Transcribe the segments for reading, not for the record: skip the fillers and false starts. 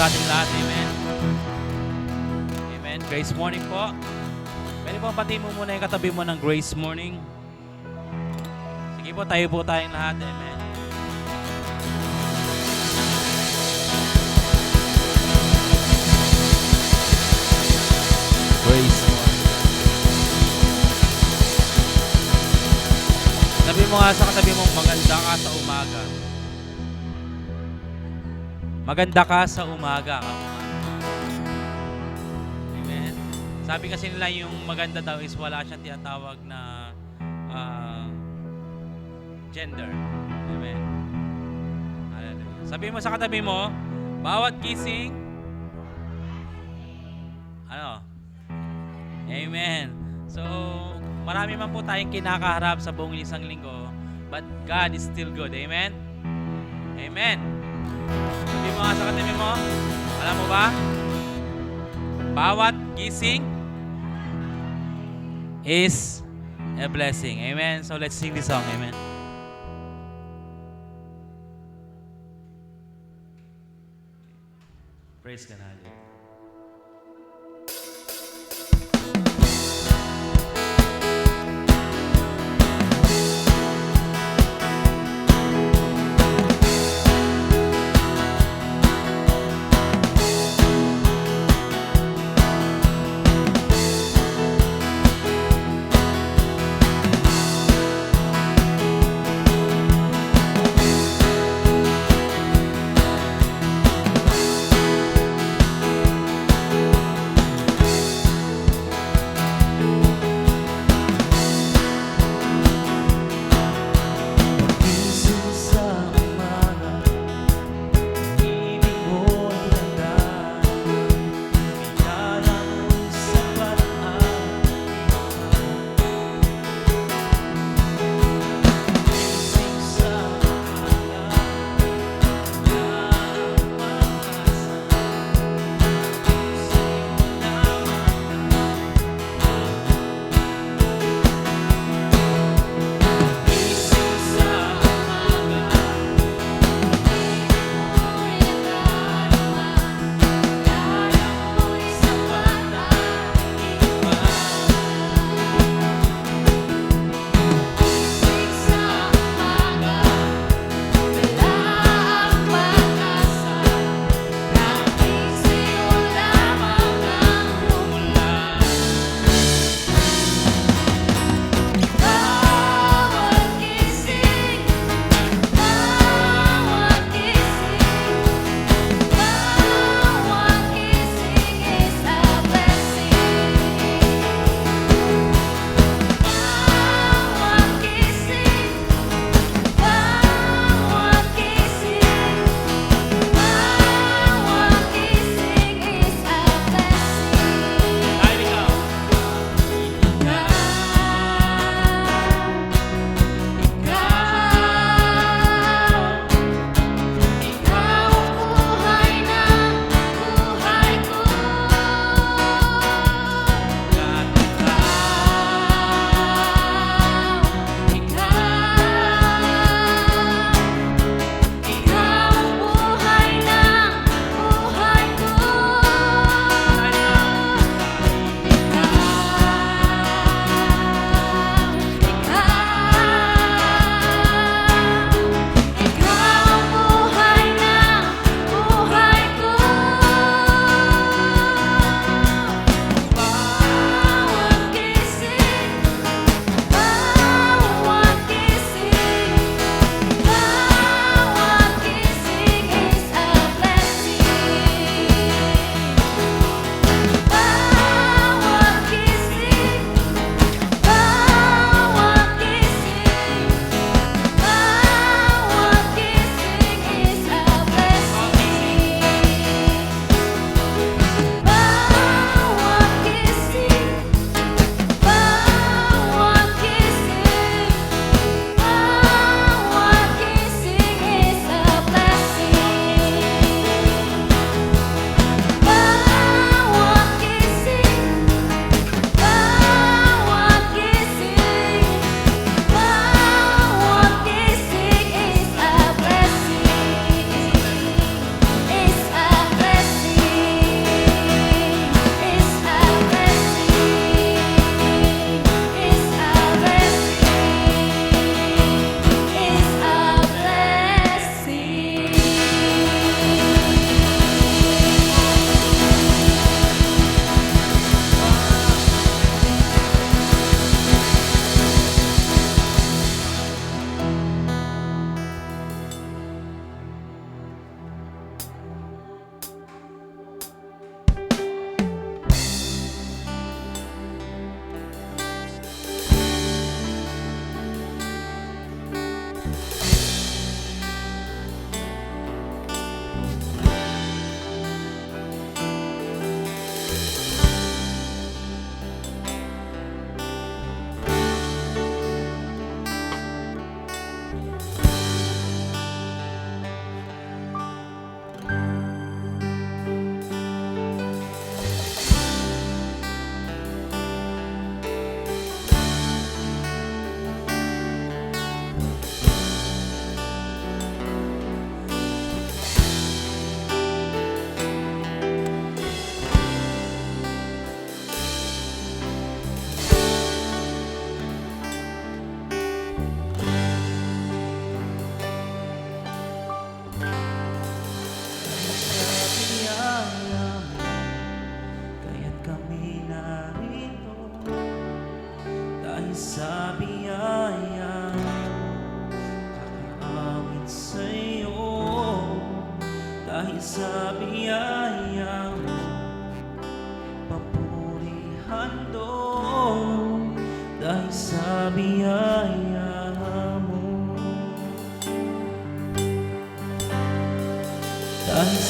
sa ating lahat. Amen. Amen. Grace morning po. Pwede po pati mo muna yung katabi mo ng grace morning. Sige po, tayo po tayong lahat. Amen. Grace morning. Sabi mo nga sa katabi mong maganda ka sa umaga. Maganda ka sa umaga. Amen. Sabi kasi nila yung maganda daw is wala siyang tinatawag na gender. Amen. Hallelujah. Sabi mo sa katabi mo, bawat gising, ano? Amen. So, marami man po tayong kinakaharap sa buong isang linggo, but God is still good. Amen? Amen. Sabi mo nga sa katabi mo, alam mo ba? Bawat gising is a blessing. Amen. So, let's sing this song. Amen. Praise God. Hallelujah.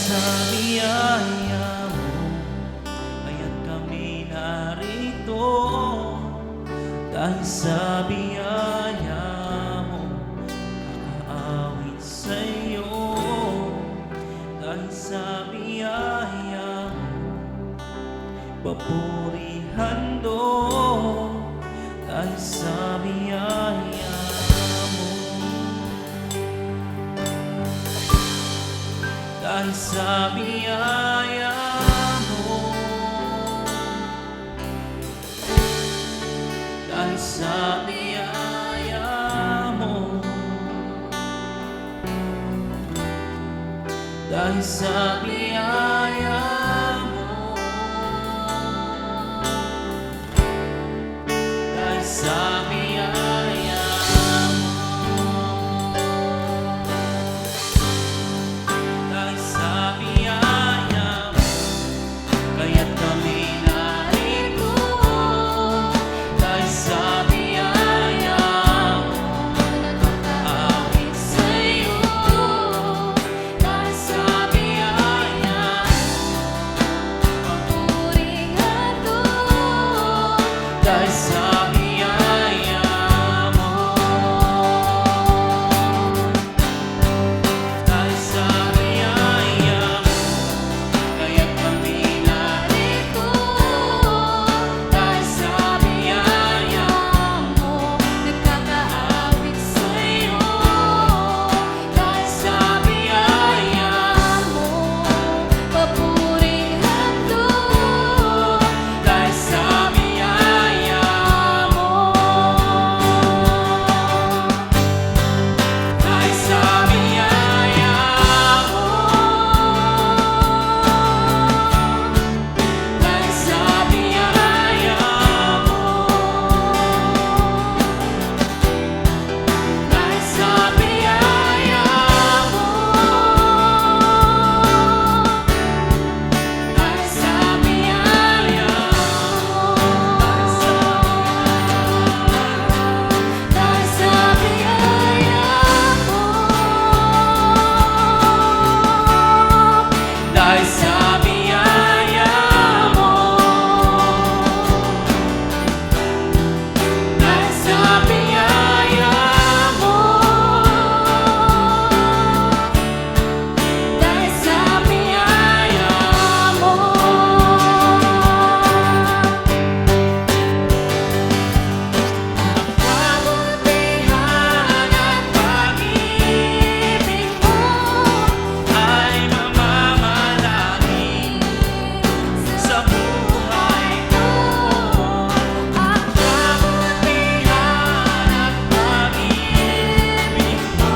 sa biyaya mo, kaya't kami narito. Dahil sa biyaya mo, kakaawit sa'yo. Dahil sa biyaya mo, papurihan doon. Dahil sa biyaya mo, dahil sa biyaya mo, dahil sa biyaya mo, dahil sa biyaya mo, dahil sa biyaya mo, dahil sa biyaya mo, kaya't kami narito. Dahil sa biyaya mo, nakakaawit sa'yo. Dahil sa biyaya mo, papurihan doon. Dahil sa biyaya mo, dahil sa biyaya mo, kaya't kami narito. Dahil sa biyaya mo, nakakaawit sa'yo. Dahil sa biyaya mo, papurihan doon. Dahil sa biyaya mo, dahil sa biyaya mo, dahil sa biyaya mo, dahil sa biyaya mo, dahil sa biyaya mo, dahil sa biyaya mo, dahil sa biyaya mo, dahil sa biyaya mo, dahil sa biyaya mo. Kabutihan at pag-ibig mo ay mamamalagi sa buhay ko. Ang kabutihan at pag-ibig mo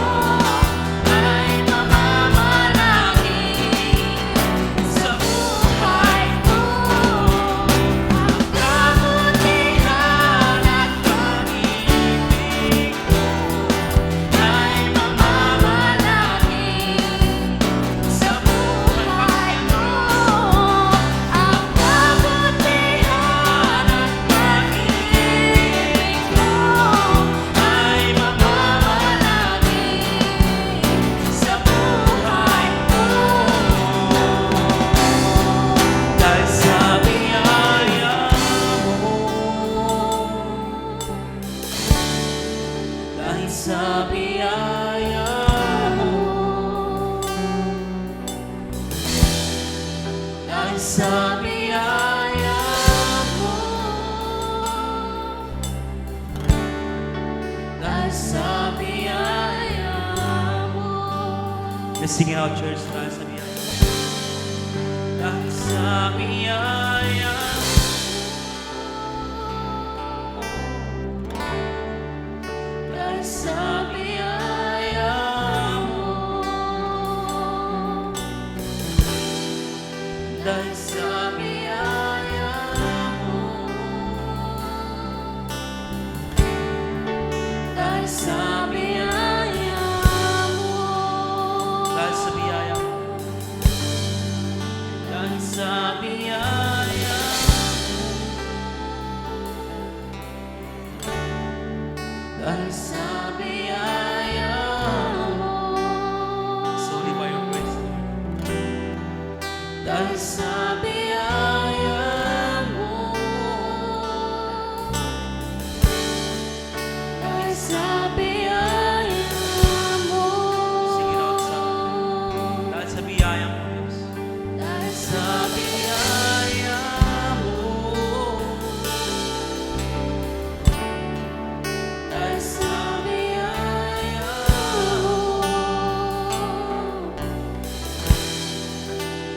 ay mamamalagi sa buhay ko. Ang kabutihan at pag-ibig mo ay mamamalagi sa buhay ko. Ang kabutihan at pag-ibig mo ay mamamalagi sa buhay ko. Dahil sa biyaya mo, dahil sa biyaya mo, dahil sa biyaya mo, dahil sa biyaya mo. Let's sing it out, church. Dahil sa biyaya mo, dahil sa biyaya mo, dahil sa biyaya mo, dahil sa biyaya mo, dahil sa biyaya mo, dahil sa biyaya mo, dahil sa biyaya mo, dahil sa biyaya mo. Solely by your grace, Lord. dahil sa biyaya mo, dahil sa biyaya mo. Sige, Lord, dahil sa biyaya mo, Diyos. Dahil sa biyaya mo, dahil sa biyaya mo,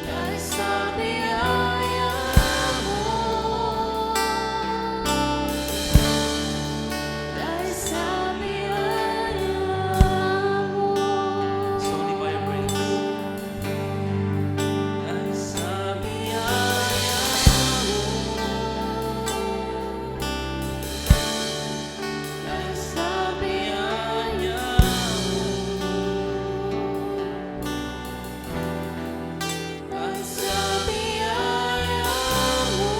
dahil sa biyaya mo, dahil sa biyaya mo. It's only by your grace. Dahil sa biyaya mo, dahil sa biyaya mo, dahil sa biyaya mo,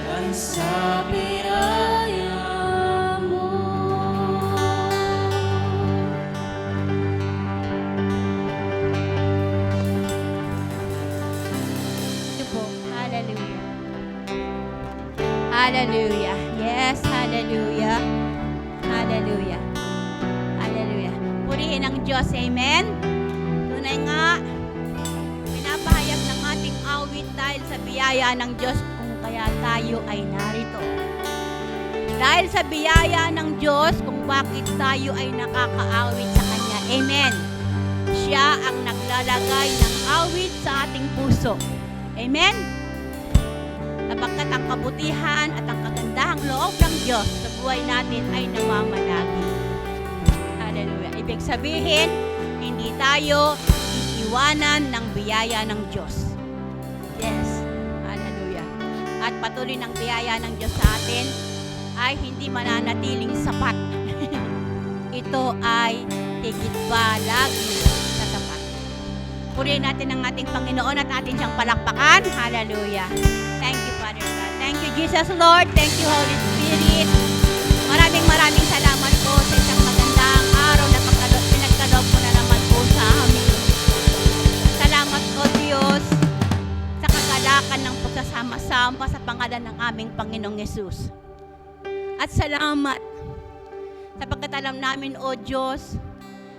dahil sa biyaya mo. Ito po. Hallelujah. Hallelujah. Yes, hallelujah. Hallelujah. Hallelujah. Purihin ang Diyos. Amen. Tunay nga, pinapahayag ng ating awit dahil sa biyaya ng Diyos kung kaya tayo ay narito. Dahil sa biyaya ng Diyos kung bakit tayo ay nakakaawit sa Kanya. Amen. Siya ang naglalagay ng awit sa ating puso. Amen? Sapagkat ang kabutihan at ang kagandahang loob ng Diyos sa buhay natin ay namamalagi. Hallelujah. Ibig sabihin, hindi tayo iiwanan ng biyaya ng Diyos. Yes. Hallelujah. At patuloy ng biyaya ng Diyos sa atin ay hindi mananatiling sapat. Ito ay higit pa lagi sa sapat. Purihin natin ang ating Panginoon at atin siyang palakpakan. Hallelujah. Thank you, Father God. Thank you, Jesus, Lord. Thank you, Holy Spirit. Maraming salamat po sa isang magandang araw na pinagkaloob mo na naman po sa amin. Salamat po, Diyos, sa kagalakan ng pagsasama-sama sa pangalan ng aming Panginoong Yesus. At salamat sapagkat alam namin, O Diyos,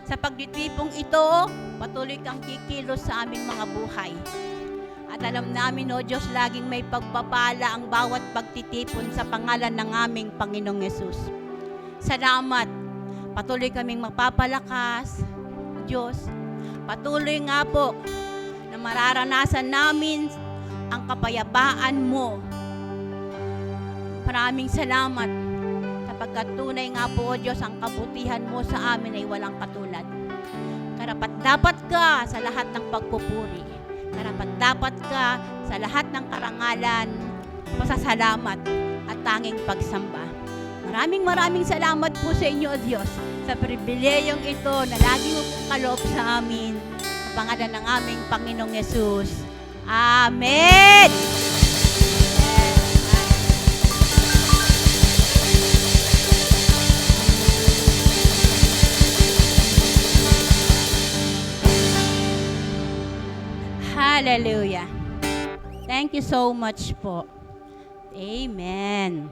sa pagtitipong ito, patuloy kang kikilos sa aming mga buhay. At alam namin, O Diyos, laging may pagpapala ang bawat pagtitipon sa pangalan ng aming Panginoong Yesus. Salamat. Patuloy kaming mapapalakas, Diyos. Patuloy nga po na mararanasan namin ang kapayapaan mo. Maraming salamat. Sapagkat tunay nga po, O Diyos, ang kabutihan mo sa amin ay walang katulad. Karapat-dapat ka sa lahat ng pagpupuri. Karapat-dapat ka sa lahat ng karangalan, pasasalamat at tanging pagsamba. Maraming salamat po sa inyo, O Diyos, sa pribileyong ito na lagi mo pong kaloob sa amin. Sa pangalan ng aming Panginoong Yesus. Amen! Hallelujah. Thank you so much po. Amen.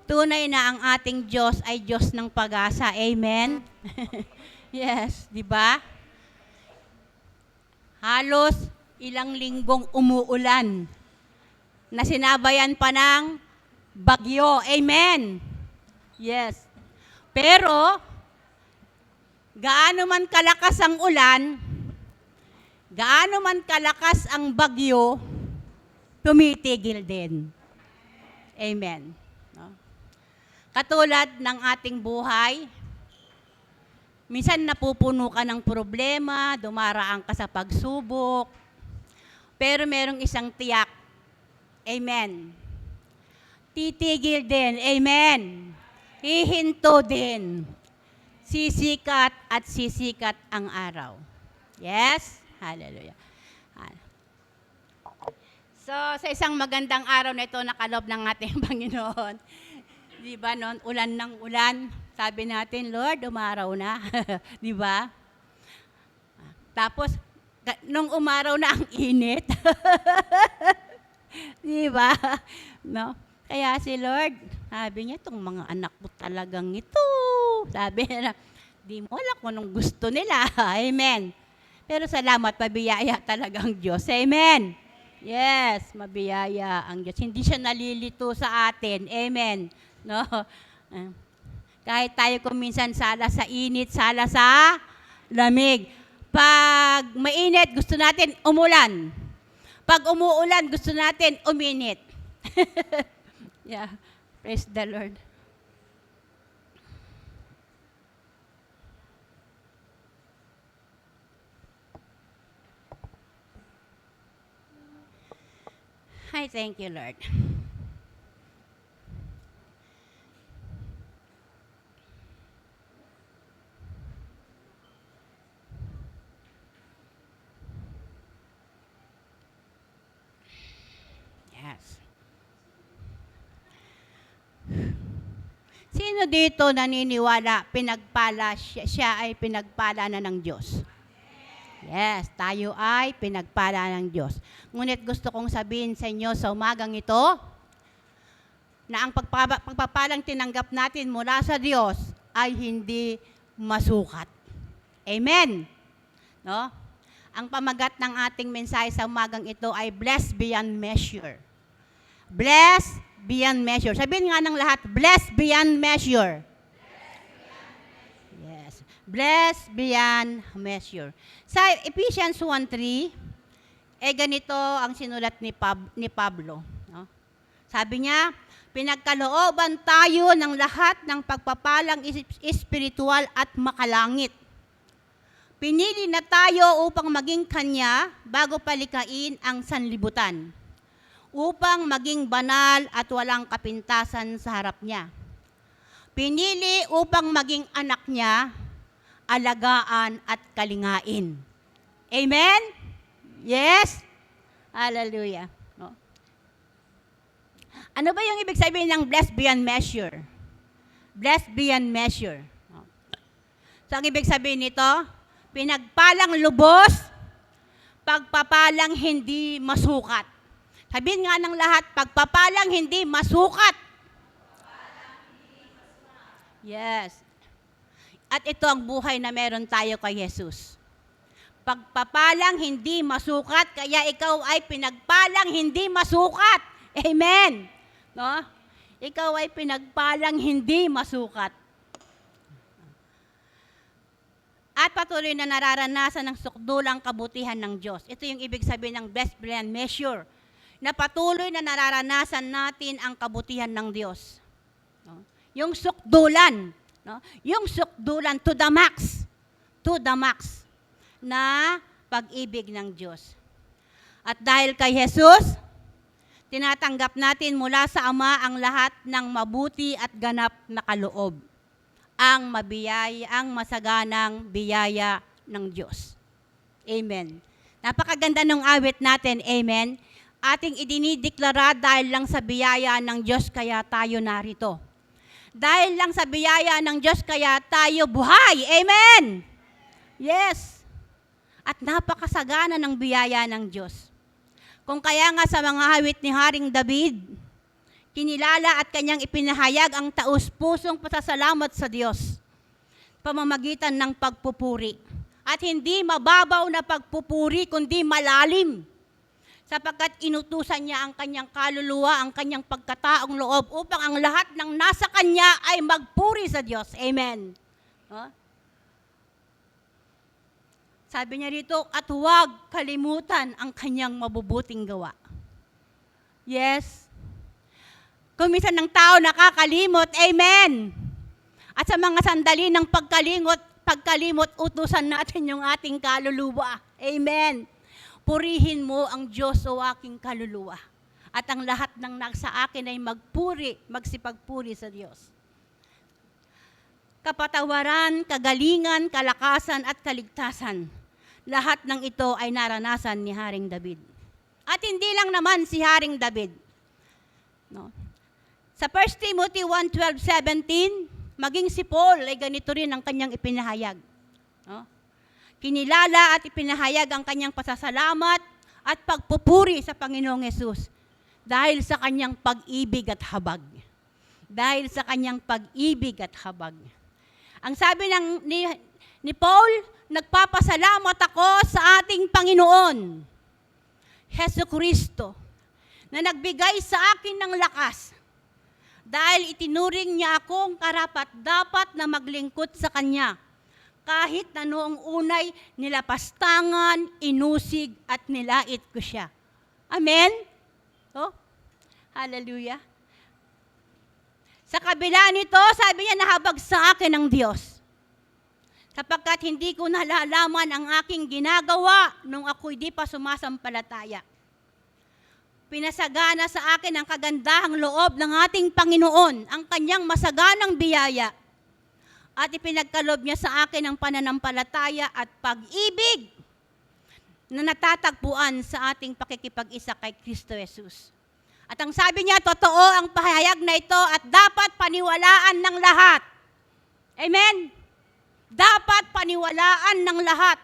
Tunay na ang ating Diyos ay Diyos ng pag-asa. Amen. Yes, di ba? Halos ilang linggong umuulan na sinabayan pa ng bagyo. Amen. Yes. Pero gaano man kalakas ang ulan, gaano man kalakas ang bagyo, tumitigil din. Amen. No? Katulad ng ating buhay, minsan napupuno ka ng problema, dumaraan ka sa pagsubok, pero merong isang tiyak. Amen. Titigil din. Amen. Hihinto din. Sisikat at sisikat ang araw. Yes? Hallelujah. So, sa isang magandang araw na ito, nakalob ng ating Panginoon. Di ba noon, ulan ng ulan. Sabi natin, Lord, umaraw na. Di ba? Tapos, nung umaraw na ang init. Di ba? No? Kaya si Lord, sabi niya, itong mga anak mo talagang ito. Sabi niya, di mo alam kung anong gusto nila. Amen. Pero salamat, mabiyaya talaga ang Diyos. Amen. Yes, mabiyaya ang Diyos. Hindi siya nalilito sa atin. Amen. No? Kahit tayo kung minsan sala sa init, sala sa lamig. Pag mainit, gusto natin umulan. Pag umuulan, gusto natin uminit. Yeah. Praise the Lord. I thank you, Lord. Yes. Sino dito naniniwala siya ay pinagpala na ng Diyos? Yes, tayo ay pinagpala ng Diyos. Ngunit gusto kong sabihin sa inyo sa umagang ito, na ang pagpapalang tinanggap natin mula sa Diyos ay hindi masukat. Amen? No? Ang pamagat ng ating mensahe sa umagang ito ay blessed beyond measure. Blessed beyond measure. Sabihin nga ng lahat, blessed beyond measure. Yes. Blessed beyond measure. Sa Ephesians 1:3, ganito ang sinulat ni Pablo. No? Sabi niya, pinagkalooban tayo ng lahat ng pagpapalang espiritual at makalangit. Pinili na tayo upang maging Kanya bago palikain ang sanlibutan, upang maging banal at walang kapintasan sa harap niya. Pinili upang maging anak niya, alagaan at kalingain. Amen? Yes? Hallelujah. No? Ano ba yung ibig sabihin ng blessed beyond measure? Blessed beyond measure. No? So, ang ibig sabihin nito, pinagpalang lubos, pagpapalang hindi masukat. Sabihin nga ng lahat, pagpapalang hindi masukat. Yes. At ito ang buhay na meron tayo kay Jesus. Pagpapalang hindi masukat, kaya ikaw ay pinagpalang hindi masukat. Amen. No? Ikaw ay pinagpalang hindi masukat. At patuloy na nararanasan ng sukdulang kabutihan ng Diyos. Ito yung ibig sabihin ng blessed beyond measure. Na patuloy na nararanasan natin ang kabutihan ng Diyos. No? Yung sukdulan. No? Yung sukdulan to the max na pag-ibig ng Diyos. At dahil kay Jesus, tinatanggap natin mula sa Ama ang lahat ng mabuti at ganap na kaloob. Ang masaganang biyaya ng Diyos. Amen. Napakaganda ng awit natin, amen. Ating idinideklara dahil lang sa biyaya ng Diyos kaya tayo narito. Dahil lang sa biyaya ng Diyos, kaya tayo buhay. Amen! Yes. At napakasagana ng biyaya ng Diyos. Kung kaya nga sa mga awit ni Haring David, kinilala at kanyang ipinahayag ang taus-pusong pasasalamat sa Diyos, pamamagitan ng pagpupuri. At hindi mababaw na pagpupuri, kundi malalim. Sapagkat inutusan niya ang kanyang kaluluwa, ang kanyang pagkataong loob upang ang lahat ng nasa kanya ay magpuri sa Diyos. Amen. Huh? Sabi niya rito, at huwag kalimutan ang kanyang mabubuting gawa. Yes. Kung minsan ng tao nakakalimot, amen. At sa mga sandali ng pagkalimot, utusan natin yung ating kaluluwa. Amen. Purihin mo ang Diyos o aking kaluluwa. At ang lahat ng nasa akin ay magsipagpuri sa Diyos. Kapatawaran, kagalingan, kalakasan at kaligtasan. Lahat ng ito ay naranasan ni Haring David. At hindi lang naman si Haring David. No? Sa 1 Timothy 1:12-17, maging si Paul ay ganito rin ang kanyang ipinahayag. No? Kinilala at ipinahayag ang kanyang pasasalamat at pagpupuri sa Panginoong Yesus dahil sa kanyang pag-ibig at habag. Dahil sa kanyang pag-ibig at habag. Ang sabi ni Paul, nagpapasalamat ako sa ating Panginoon, Hesus Kristo, na nagbigay sa akin ng lakas dahil itinuring niya akong karapat-dapat na maglingkod sa Kanya kahit na noong unay nilapastangan, inusig at nilait ko siya. Amen? Oh, hallelujah. Sa kabila nito, sabi niya, nahabag sa akin ng Diyos. Sapagkat hindi ko nalalaman ang aking ginagawa nung ako'y di pa sumasampalataya. Pinasagana sa akin ang kagandahang loob ng ating Panginoon, ang kanyang masaganang biyaya. At ipinagkalob niya sa akin ang pananampalataya at pag-ibig na natatagpuan sa ating pakikipag-isa kay Kristo Jesus. At ang sabi niya, totoo ang pahayag na ito at dapat paniwalaan ng lahat. Amen? Dapat paniwalaan ng lahat.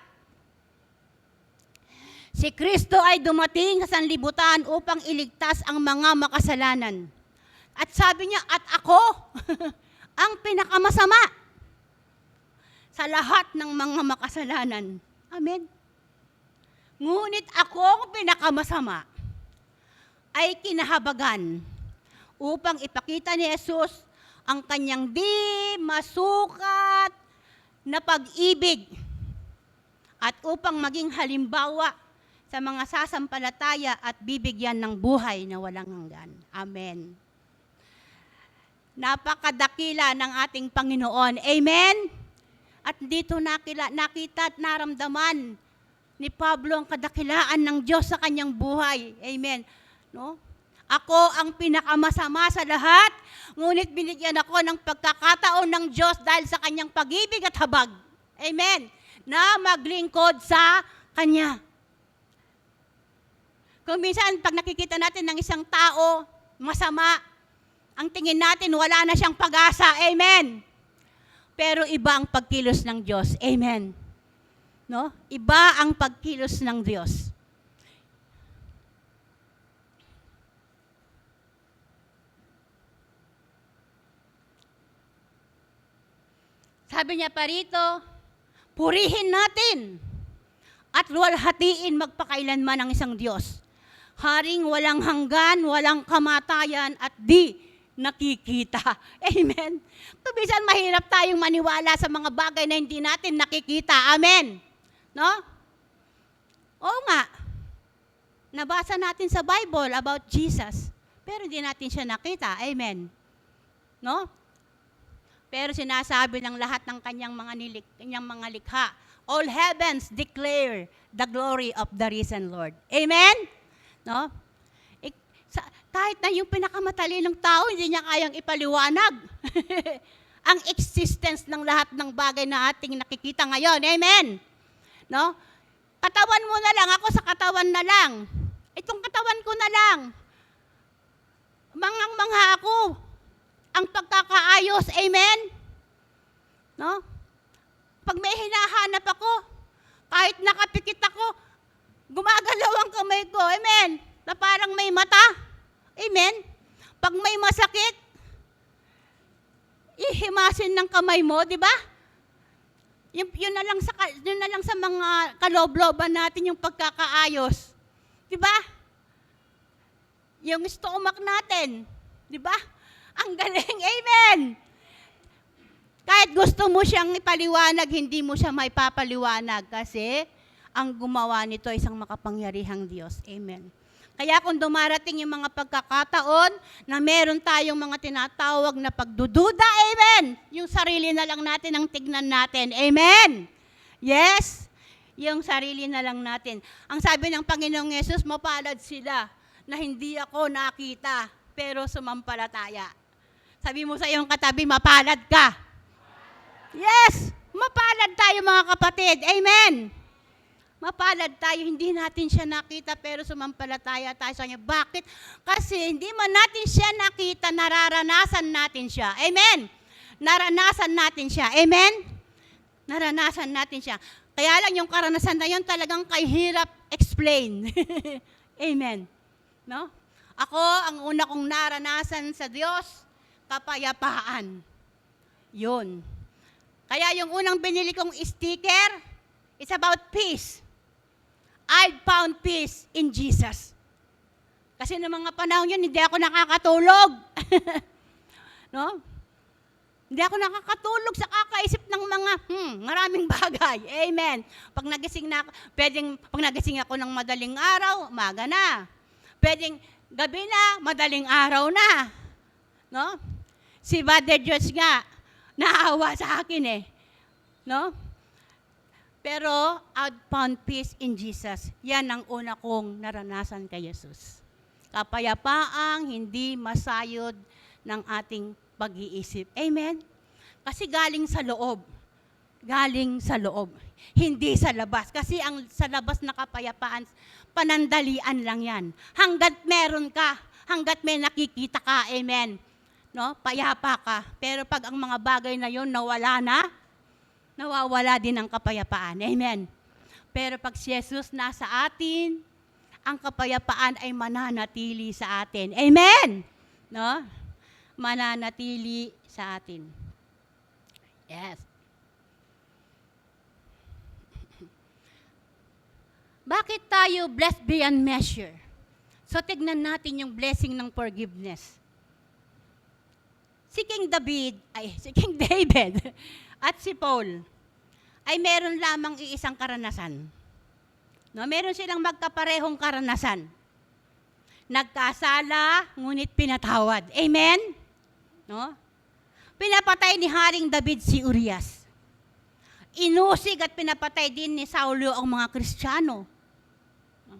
Si Kristo ay dumating sa sanlibutan upang iligtas ang mga makasalanan. At sabi niya, at ako ang pinakamasama sa lahat ng mga makasalanan. Amen. Ngunit ako ang pinakamasama ay kinahabagan upang ipakita ni Jesus ang kanyang di masukat na pag-ibig at upang maging halimbawa sa mga sasampalataya at bibigyan ng buhay na walang hanggan. Amen. Napakadakila ng ating Panginoon. Amen? At dito nakita at naramdaman ni Pablo ang kadakilaan ng Diyos sa kanyang buhay. Amen. No? Ako ang pinakamasama sa lahat, ngunit binigyan ako ng pagkakataon ng Diyos dahil sa kanyang pag-ibig at habag. Amen. Na maglingkod sa Kanya. Kung minsan, pag nakikita natin ng isang tao, masama, ang tingin natin, wala na siyang pag-asa. Amen. Pero iba ang pagkilos ng Diyos. Amen. No? Iba ang pagkilos ng Diyos. Sabi niya pa rito, purihin natin at luwalhatiin magpakailanman ang isang Diyos. Haring walang hanggan, walang kamatayan at di nakikita. Amen. Tubisan mahirap tayong maniwala sa mga bagay na hindi natin nakikita. Amen. No? Oo nga. Nabasa natin sa Bible about Jesus, pero hindi natin siya nakita. Amen. No? Pero sinasabi ng lahat ng kanyang mga likha, all heavens declare the glory of the risen Lord. Amen? No? Kahit na yung pinakamatalinong tao, hindi niya kayang ipaliwanag ang existence ng lahat ng bagay na ating nakikita ngayon. Amen? No? Katawan mo na lang, ako sa katawan na lang. Itong katawan ko na lang. Mangang-mangha ako. Ang pagkakaayos, amen? No? Pag may hinahanap ako, kahit nakapikit ako, gumagalaw ang kamay ko, amen? Na parang may mata. Amen? Pag may masakit, ihimasin ng kamay mo, di ba? Yun na lang sa mga kalobloban natin yung pagkakaayos. Di ba? Yung stomach natin, di ba? Ang galing, amen! Kahit gusto mo siyang ipaliwanag, hindi mo siya may papaliwanag kasi ang gumawa nito ay isang makapangyarihang Diyos. Amen. Kaya kung dumarating yung mga pagkakataon na meron tayong mga tinatawag na pagdududa, amen, yung sarili na lang natin ang tignan natin. Amen. Yes, yung sarili na lang natin. Ang sabi ng Panginoong Yesus, mapalad sila na hindi ako nakita, pero sumampalataya. Sabi mo sa iyong katabi, mapalad ka. Yes, mapalad tayo mga kapatid. Amen. Mapalad tayo, hindi natin siya nakita pero sumampalataya tayo sa Kanya. Bakit? Kasi hindi man natin siya nakita, nararanasan natin siya. Amen? naranasan natin siya. Amen? Naranasan natin siya. Kaya lang yung karanasan na yun talagang kahirap explain. Amen. No? Ako, ang una kong naranasan sa Diyos, kapayapaan. Yun. Kaya yung unang binili kong sticker, it's about peace. I found peace in Jesus. Kasi noong mga panahon yun, hindi ako nakakatulog. No? Hindi ako nakakatulog sa kakaisip ng mga maraming bagay. Amen. Pag nagising ako ng madaling araw, umaga na. Pwedeng gabi na, madaling araw na. No? Si Father George nga, naawa sa akin eh. No? Pero, I found peace in Jesus. Yan ang una kong naranasan kay Jesus. Kapayapaang hindi masayod ng ating pag-iisip. Amen? Kasi galing sa loob. Galing sa loob. Hindi sa labas. Kasi ang sa labas na kapayapaan, panandalian lang yan. Hanggat meron ka, hanggat may nakikita ka, amen. No? Payapa ka. Pero pag ang mga bagay na yon nawala na, nawawala din ang kapayapaan. Amen. Pero pag si Jesus nasa atin, ang kapayapaan ay mananatili sa atin. Amen. No? Mananatili sa atin. Yes. Bakit tayo blessed beyond measure? So, tignan natin yung blessing ng forgiveness. Si King David at si Paul ay meron lamang iisang karanasan. No, meron silang magkaparehong karanasan. Nagkasala, ngunit pinatawad. Amen? No? Pinapatay ni Haring David si Urias. Inusig at pinapatay din ni Saulo ang mga Kristiyano. No?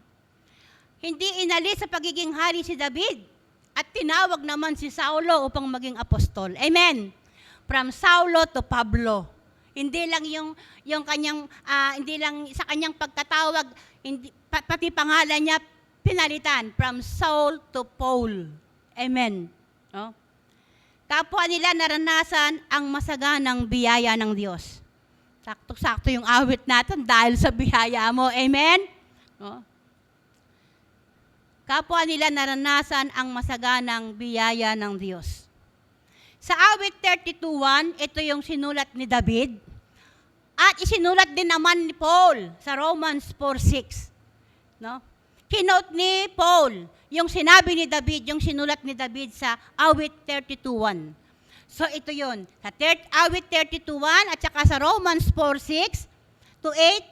Hindi inalis sa pagiging hari si David at tinawag naman si Saulo upang maging apostol. Amen? From Saulo to Pablo. Hindi lang yung kanyang hindi lang sa kanyang pagkatawag, pati pangalan niya pinalitan from Saul to Paul. Amen. No? Kapwa nila naranasan ang masaganang biyaya ng Diyos. Sakto-sakto yung awit natin dahil sa biyaya mo. Amen. No? Kapwa nila naranasan ang masaganang biyaya ng Diyos. Sa awit 32:1, ito yung sinulat ni David. At isinulat din naman ni Paul sa Romans 4:6. No? Kinote ni Paul yung sinabi ni David, yung sinulat ni David sa awit 32:1. So ito yun. Sa awit 32:1 at saka sa Romans 4:6 to 8,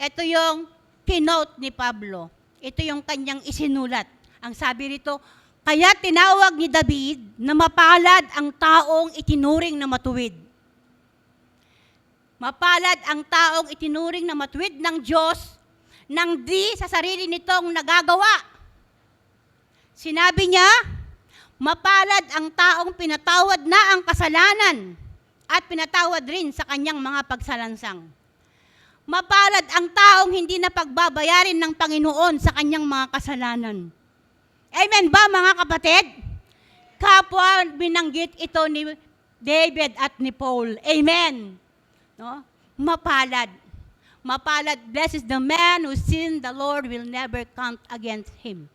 ito yung kinote ni Pablo. Ito yung kanyang isinulat. Ang sabi rito, kaya tinawag ni David na mapalad ang taong itinuring na matuwid. Mapalad ang taong itinuring na matuwid ng Diyos nang di sa sarili nitong nagagawa. Sinabi niya, mapalad ang taong pinatawad na ang kasalanan at pinatawad rin sa kanyang mga pagsalansang. Mapalad ang taong hindi na pagbabayarin ng Panginoon sa kanyang mga kasalanan. Amen ba mga kapatid? Kapwa binanggit ito ni David at ni Paul. Amen. No? Mapalad. Mapalad, blessed is the man whose sin the Lord will never count against him.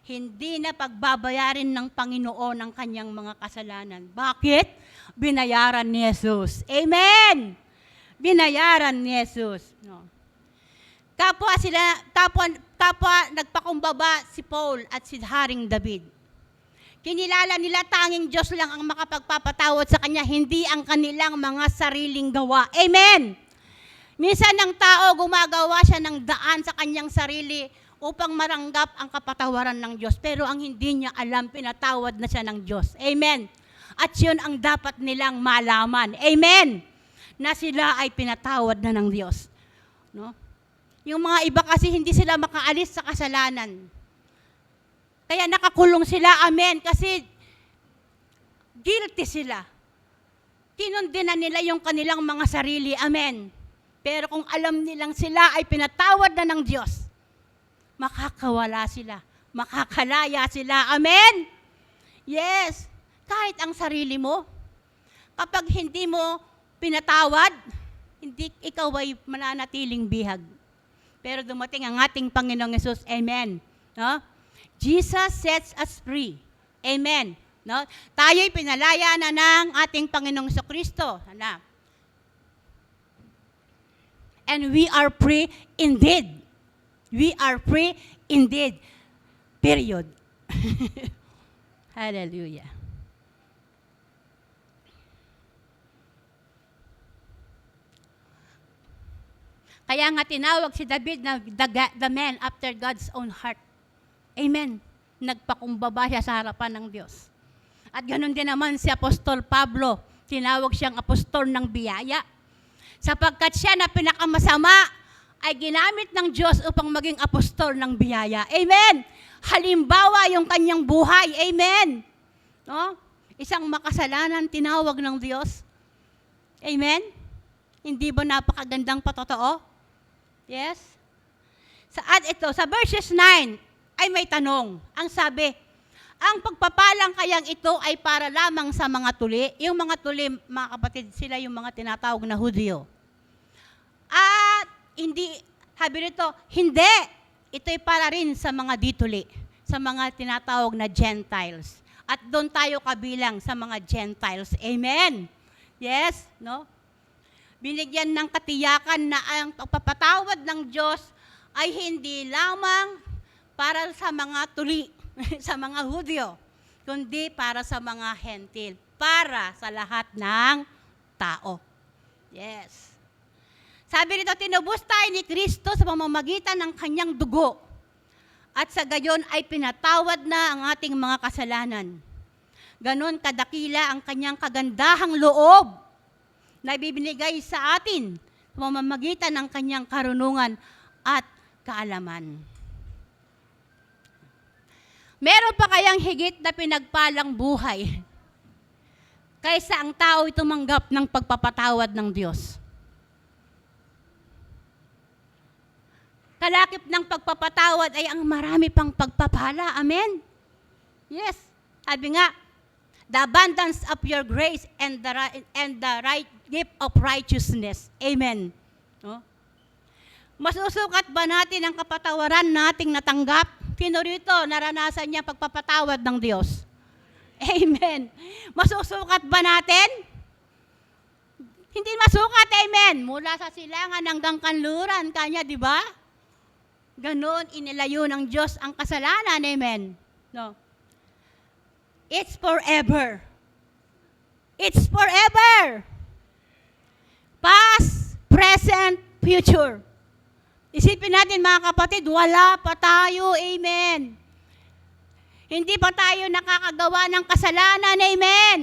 Hindi na pagbabayarin ng Panginoon ang kanyang mga kasalanan. Bakit? Binayaran ni Jesus. Amen! Binayaran ni Jesus. No. Kapwa nagpakumbaba si Paul at si Haring David. Kinilala nila tanging Diyos lang ang makapagpapatawad sa kanya, hindi ang kanilang mga sariling gawa. Amen! Minsan ng tao gumagawa siya ng daan sa kanyang sarili upang maranggap ang kapatawaran ng Diyos. Pero ang hindi niya alam, pinatawad na siya ng Diyos. Amen! At yun ang dapat nilang malaman. Amen! Na sila ay pinatawad na ng Diyos. No? Yung mga iba kasi hindi sila makaalis sa kasalanan. Kaya nakakulong sila, amen, kasi guilty sila. Kinundinan nila yung kanilang mga sarili, amen. Pero kung alam nilang sila ay pinatawad na ng Diyos, makakawala sila, makakalaya sila, amen. Yes, kahit ang sarili mo, kapag hindi mo pinatawad, hindi ikaw ay mananatiling bihag. Pero dumating ang ating Panginoong Yesus. Amen. No? Jesus sets us free. Amen. No? Tayo'y pinalaya na ng ating Panginoong Kristo. Ano? And we are free indeed. We are free indeed. Period. Hallelujah. Kaya nga tinawag si David na the man after God's own heart. Amen. Nagpakumbaba siya sa harapan ng Diyos. At ganoon din naman si Apostol Pablo. Tinawag siyang apostol ng biyaya. Sapagkat siya na pinakamasama ay ginamit ng Diyos upang maging apostol ng biyaya. Amen. Halimbawa yung kanyang buhay. Amen. No? Isang makasalanan tinawag ng Diyos. Amen. Hindi ba napakagandang patotoo? Yes? At ito, sa verses 9, ay may tanong. Ang sabi, ang pagpapalang kayang ito ay para lamang sa mga tuli. Yung mga tuli, mga kapatid, sila yung mga tinatawag na Hudyo. At hindi, sabi rito, hindi. Ito'y para rin sa mga dituli, sa mga tinatawag na Gentiles. At doon tayo kabilang sa mga Gentiles. Amen? Yes? No? Binigyan ng katiyakan na ang pagpapatawad ng Diyos ay hindi lamang para sa mga tuli, sa mga Hudyo, kundi para sa mga Hentil, para sa lahat ng tao. Yes. Sabi rito, tinubos tayo ni Kristo sa pamamagitan ng kanyang dugo, at sa gayon ay pinatawad na ang ating mga kasalanan. Ganon kadakila ang kanyang kagandahang loob na ibibinigay sa atin sa pamamagitan ng kanyang karunungan at kaalaman. Meron pa kayang higit na pinagpalang buhay kaysa ang tao tumanggap ng pagpapatawad ng Diyos? Kalakip ng pagpapatawad ay ang marami pang pagpapala. Amen? Yes. Sabi nga, the abundance of your grace and the right gift of righteousness. Amen. No? Masusukat ba natin ang kapatawaran nating natanggap? Sino rito naranasan niya pagpapatawad ng Diyos? Amen. Masusukat ba natin? Hindi masukat, amen. Mula sa silangan hanggang kanluran kanya, di ba? Ganon inilayo ng Diyos ang kasalanan, amen. No. It's forever. It's forever. Past, present, future. Isipin natin mga kapatid, wala pa tayo, amen. Hindi pa tayo nakakagawa ng kasalanan, amen.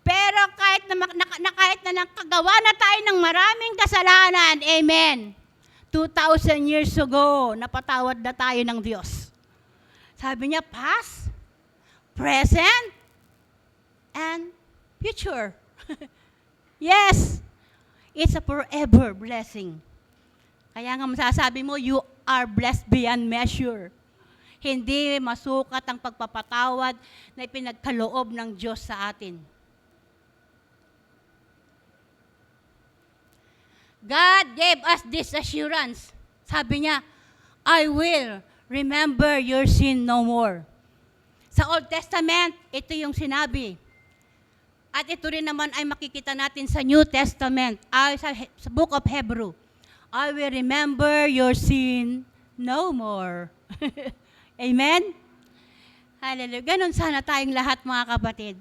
Pero kahit na nakagawa na tayo ng maraming kasalanan, amen. 2,000 years ago, napatawad na tayo ng Diyos. Sabi niya, past, present, and future. Yes, it's a forever blessing. Kaya nga masasabi mo, you are blessed beyond measure. Hindi masukat ang pagpapatawad na ipinagkaloob ng Diyos sa atin. God gave us this assurance. Sabi niya, I will remember your sin no more. Sa Old Testament, ito yung sinabi. At ito rin naman ay makikita natin sa New Testament, sa Book of Hebrew. I will remember your sin no more. Amen? Hallelujah. Ganon sana tayong lahat, mga kapatid.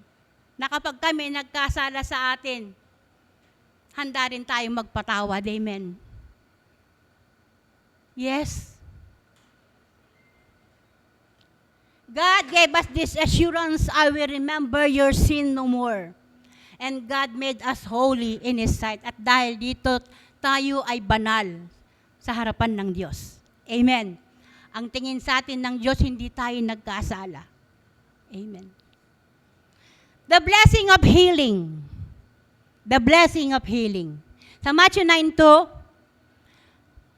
Na kapag kami nagkasala sa atin, handa rin tayong magpatawad. Amen. Yes. God gave us this assurance, I will remember your sin no more. And God made us holy in His sight. At dahil dito, tayo ay banal sa harapan ng Diyos. Amen. Ang tingin sa atin ng Diyos, hindi tayo nagkasala. Amen. The blessing of healing. The blessing of healing. Sa Matthew 9:2,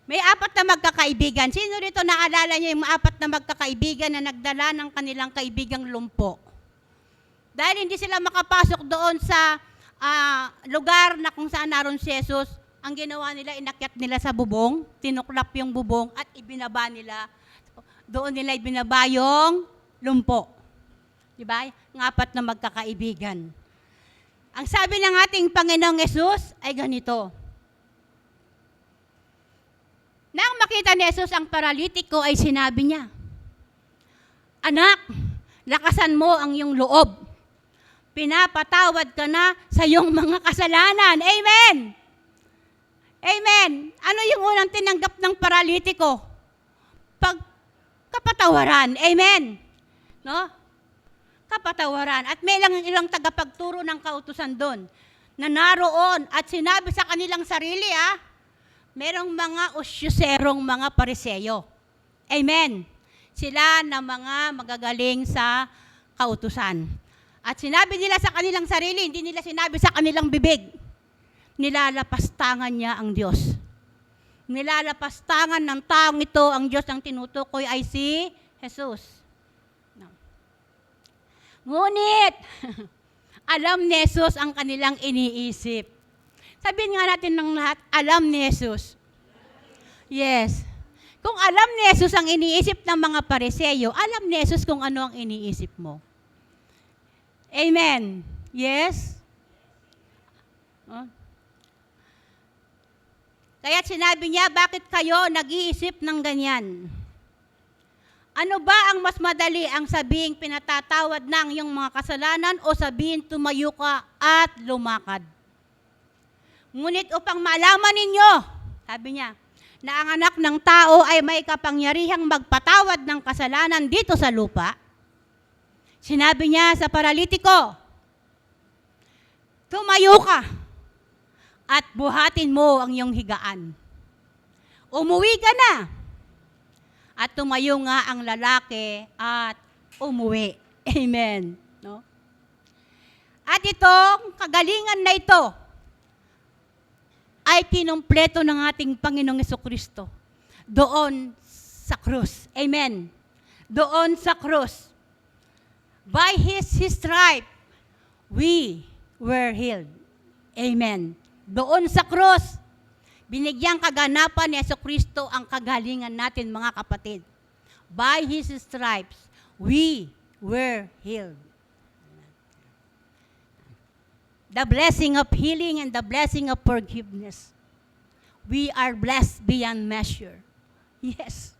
may 4 na magkakaibigan. Sino rito naalala niyo yung 4 na magkakaibigan na nagdala ng kanilang kaibigang lumpo? Dahil hindi sila makapasok doon sa lugar na kung saan naroon si Jesus, ang ginawa nila, inakyat nila sa bubong, tinuklap yung bubong at ibinaba nila. Doon nila ibinaba yung lumpo. Diba? Ng apat na magkakaibigan. Ang sabi ng ating Panginoong Jesus ay ganito. Nang makita ni Jesus ang paralitiko ay sinabi niya, "Anak, lakasan mo ang iyong loob. Pinapatawad ka na sa iyong mga kasalanan." Amen! Amen! Ano yung unang tinanggap ng paralitiko? Kapatawaran. Amen! No? Kapatawaran. At may ilang tagapagturo ng kautusan doon na naroon at sinabi sa kanilang sarili, merong mga usyuserong mga pariseyo. Amen! Sila na mga magagaling sa kautusan. At sinabi nila sa kanilang sarili, hindi nila sinabi sa kanilang bibig. Nilalapastangan niya ang Diyos. Nilalapastangan ng taong ito, ang Diyos ang tinutukoy ay si Jesus. No. Ngunit, alam ni Jesus ang kanilang iniisip. Sabihin nga natin ng lahat, alam ni Jesus. Yes. Kung alam ni Jesus ang iniisip ng mga pariseyo, alam ni Jesus kung ano ang iniisip mo. Amen. Yes? Kaya sinabi niya, bakit kayo nag-iisip ng ganyan? Ano ba ang mas madali, ang sabihin pinatatawad na ang iyong mga kasalanan o sabihin tumayo ka at lumakad? Ngunit upang malaman ninyo, sabi niya, na ang anak ng tao ay may kapangyarihang magpatawad ng kasalanan dito sa lupa, sinabi niya sa paralitiko, tumayo ka at buhatin mo ang iyong higaan. Umuwi ka na. At tumayo nga ang lalaki at umuwi. Amen. No? At itong kagalingan na ito ay kinumpleto ng ating Panginoong Jesucristo doon sa krus. Amen. Doon sa krus. By His stripe, we were healed. Amen. Doon sa krus, binigyang kaganapan ni Jesucristo ang kagalingan natin, mga kapatid. By His stripes, we were healed. The blessing of healing and the blessing of forgiveness. We are blessed beyond measure. Yes.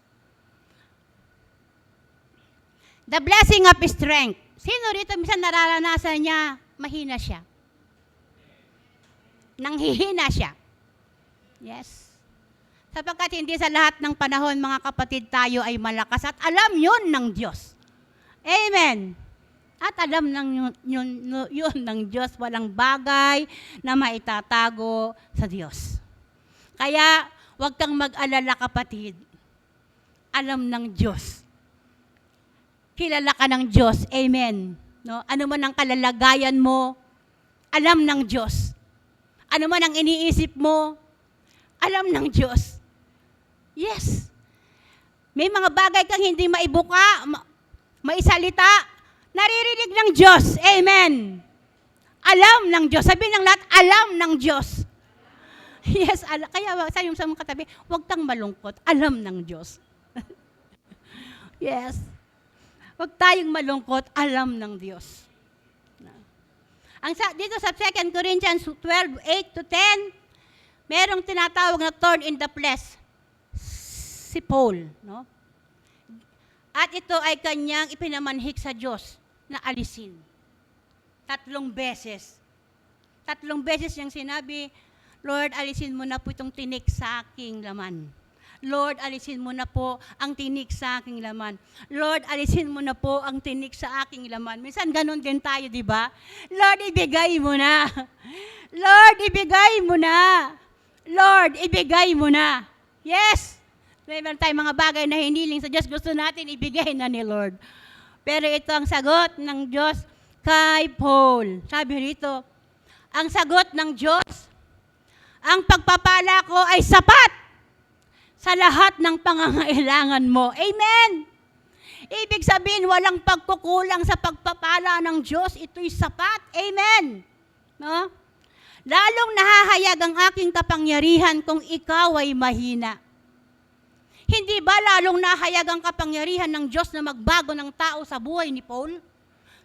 The blessing of strength. Sino rito minsan nararanasan niya, mahina siya? Nanghihina siya. Yes. Sapagkat hindi sa lahat ng panahon, mga kapatid, tayo ay malakas at alam yun ng Diyos. Amen. At alam yun ng Diyos, walang bagay na maitatago sa Diyos. Kaya, huwag kang mag-alala, kapatid. Alam ng Diyos. Kilala ka ng Diyos. Amen. No? Ano man ang kalalagayan mo, alam ng Diyos. Ano man ang iniisip mo, alam ng Diyos. Yes. May mga bagay kang hindi maibuka, maisalita, naririnig ng Diyos. Amen. Alam ng Diyos. Sabihin ng lahat, alam ng Diyos. Yes, kaya sa yung sa mga katabi, huwag kang malungkot. Alam ng Diyos. Yes. Huwag tayong malungkot. Alam ng Diyos. Dito sa 2 Corinthians 12:8-10, merong tinatawag na thorn in the flesh, si Paul. No? At ito ay kanyang ipinamanhik sa Diyos na alisin. 3 beses. 3 beses niyang sinabi, Lord, alisin mo na po itong tinik sa aking laman. Lord, alisin mo na po ang tinik sa aking laman. Lord, alisin mo na po ang tinik sa aking laman. Minsan ganun din tayo, di ba? Lord, ibigay mo na. Lord, ibigay mo na. Lord, ibigay mo na. Yes. Meron tayong mga bagay na hiniling sa Diyos, gusto natin ibigay na ni Lord. Pero ito ang sagot ng Diyos kay Paul. Sabi rito, ang sagot ng Diyos, ang pagpapala ko ay sapat sa lahat ng pangangailangan mo. Amen! Ibig sabihin, walang pagkukulang sa pagpapala ng Diyos. Ito'y sapat. Amen. No? Lalong nahahayag ang aking kapangyarihan kung ikaw ay mahina. Hindi ba lalong nahayag ang kapangyarihan ng Diyos na magbago ng tao sa buhay ni Paul?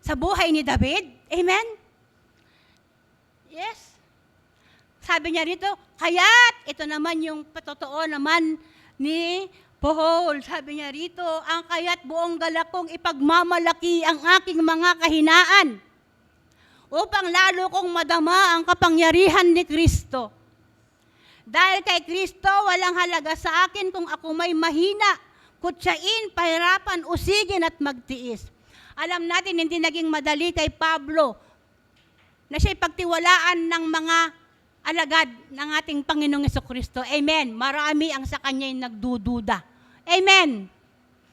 Sa buhay ni David? Amen? Yes. Sabi niya rito, kaya't ito naman yung patotoo naman ni Paul. Sabi niya rito, ang kaya't buong galak kong ipagmamalaki ang aking mga kahinaan upang lalo kong madama ang kapangyarihan ni Kristo. Dahil kay Kristo, walang halaga sa akin kung ako may mahina, kutsain, pahirapan, usigin at magtiis. Alam natin, hindi naging madali kay Pablo na siya'y pagtiwalaan ng mga alagad ng ating Panginoong Jesucristo. Amen. Marami ang sa kanya'y nagdududa. Amen.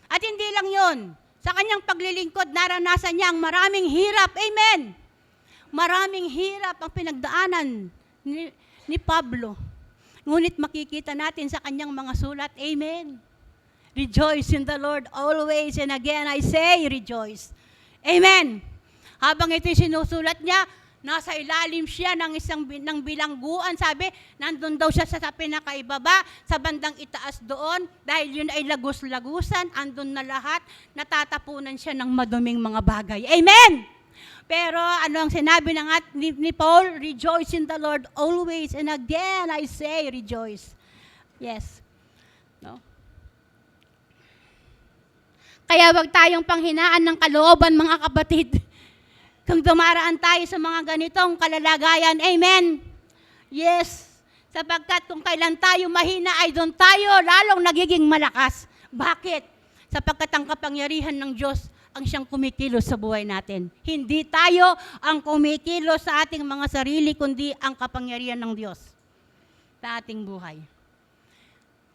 At hindi lang yon. Sa kanyang paglilingkod, naranasan niya ang maraming hirap. Amen. Maraming hirap ang pinagdaanan ni Pablo. Ngunit makikita natin sa kanyang mga sulat, amen. Rejoice in the Lord always, and again I say, rejoice. Amen. Habang ito'y sinusulat niya, nasa ilalim siya ng bilangguan. Sabi, nandun daw siya sa pinakaibaba, sa bandang itaas doon, dahil yun ay lagus-lagusan, andun na lahat, natatapunan siya ng maduming mga bagay. Amen! Pero ano ang sinabi ni Paul? Rejoice in the Lord always, and again I say, rejoice. Yes. No? Kaya wag tayong panghinaan ng kalooban, mga kapatid. Kung dumaraan tayo sa mga ganitong kalalagayan, amen. Yes. Sapagkat kung kailan tayo mahina, ay doon tayo lalong nagiging malakas. Bakit? Sapagkat ang kapangyarihan ng Diyos ang siyang kumikilos sa buhay natin. Hindi tayo ang kumikilos sa ating mga sarili, kundi ang kapangyarihan ng Diyos sa ating buhay.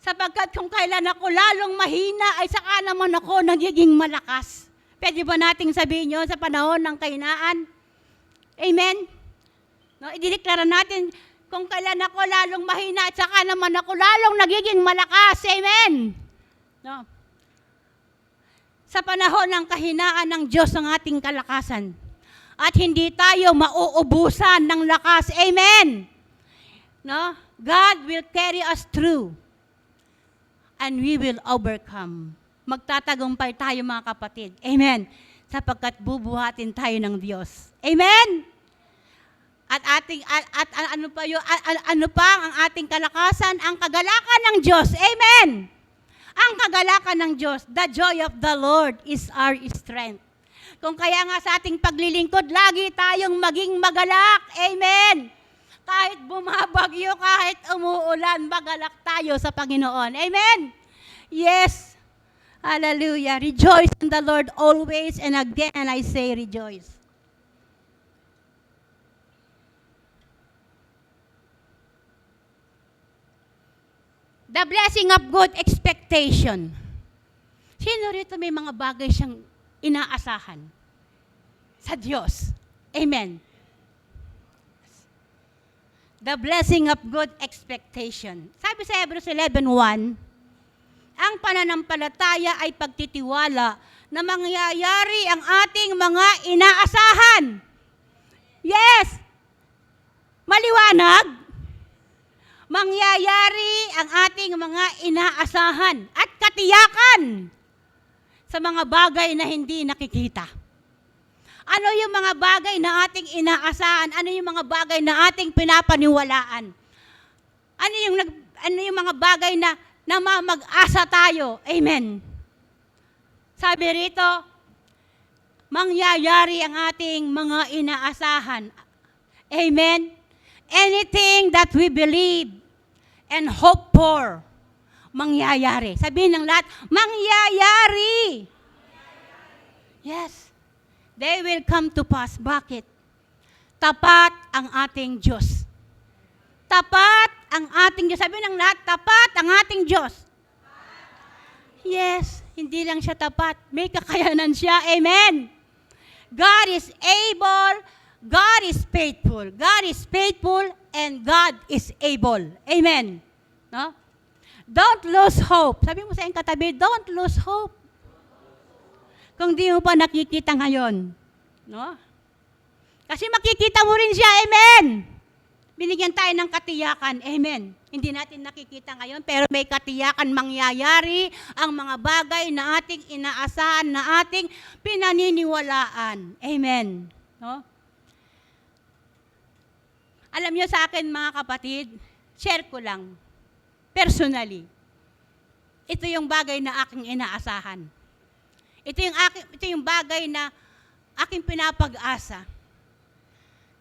Sapagkat kung kailan ako lalong mahina, ay saka naman ako nagiging malakas. Pwede ba nating sabihin yun sa panahon ng kahinaan? Amen? No, idideklara natin, kung kailan ako lalong mahina, at saka naman ako lalong nagiging malakas. Amen? No. Sa panahon ng kahinaan ng Diyos ang ating kalakasan. At hindi tayo mauubusan ng lakas. Amen. No? God will carry us through. And we will overcome. Magtatagumpay tayo, mga kapatid. Amen. Sapagkat bubuhatin tayo ng Diyos. Amen. Ano pa ang ating kalakasan? Ang kagalakan ng Diyos. Amen. Ang kagalakan ng Diyos, the joy of the Lord is our strength. Kung kaya nga sa ating paglilingkod, lagi tayong maging magalak. Amen. Kahit bumabagyo, kahit umuulan, magalak tayo sa Panginoon. Amen. Yes. Hallelujah. Rejoice in the Lord always, and again I say rejoice. The blessing of good expectation. Sino rito may mga bagay siyang inaasahan sa Diyos? Amen. The blessing of good expectation. Sabi sa Hebrews 11:1, ang pananampalataya ay pagtitiwala na mangyayari ang ating mga inaasahan. Yes! Maliwanag? Mangyayari ang ating mga inaasahan at katiyakan sa mga bagay na hindi nakikita. Ano yung mga bagay na ating inaasahan? Ano yung mga bagay na ating pinapaniwalaan? Ano yung mga bagay na mamag-asa tayo? Amen. Sabi rito, mangyayari ang ating mga inaasahan. Amen. Anything that we believe and hope for, mangyayari. Sabihin ng lahat, mangyayari. Yes. They will come to pass. Bakit? Tapat ang ating Diyos. Tapat ang ating Diyos. Sabihin ng lahat, tapat ang ating Diyos. Yes. Hindi lang siya tapat. May kakayanan siya. Amen. God is able. God is faithful. God is faithful and God is able. Amen. No? Don't lose hope. Sabi mo sa iyong katabi, don't lose hope. kung di mo pa nakikita ngayon. No? Kasi makikita mo rin siya, amen. Binigyan tayo ng katiyakan, amen. Hindi natin nakikita ngayon, pero may katiyakan mangyayari ang mga bagay na ating inaasahan, na ating pinaniniwalaan. Amen. No? Alam niyo sa akin, mga kapatid, share ko lang, personally. Ito yung bagay na aking inaasahan. Ito yung bagay na aking pinapag-asa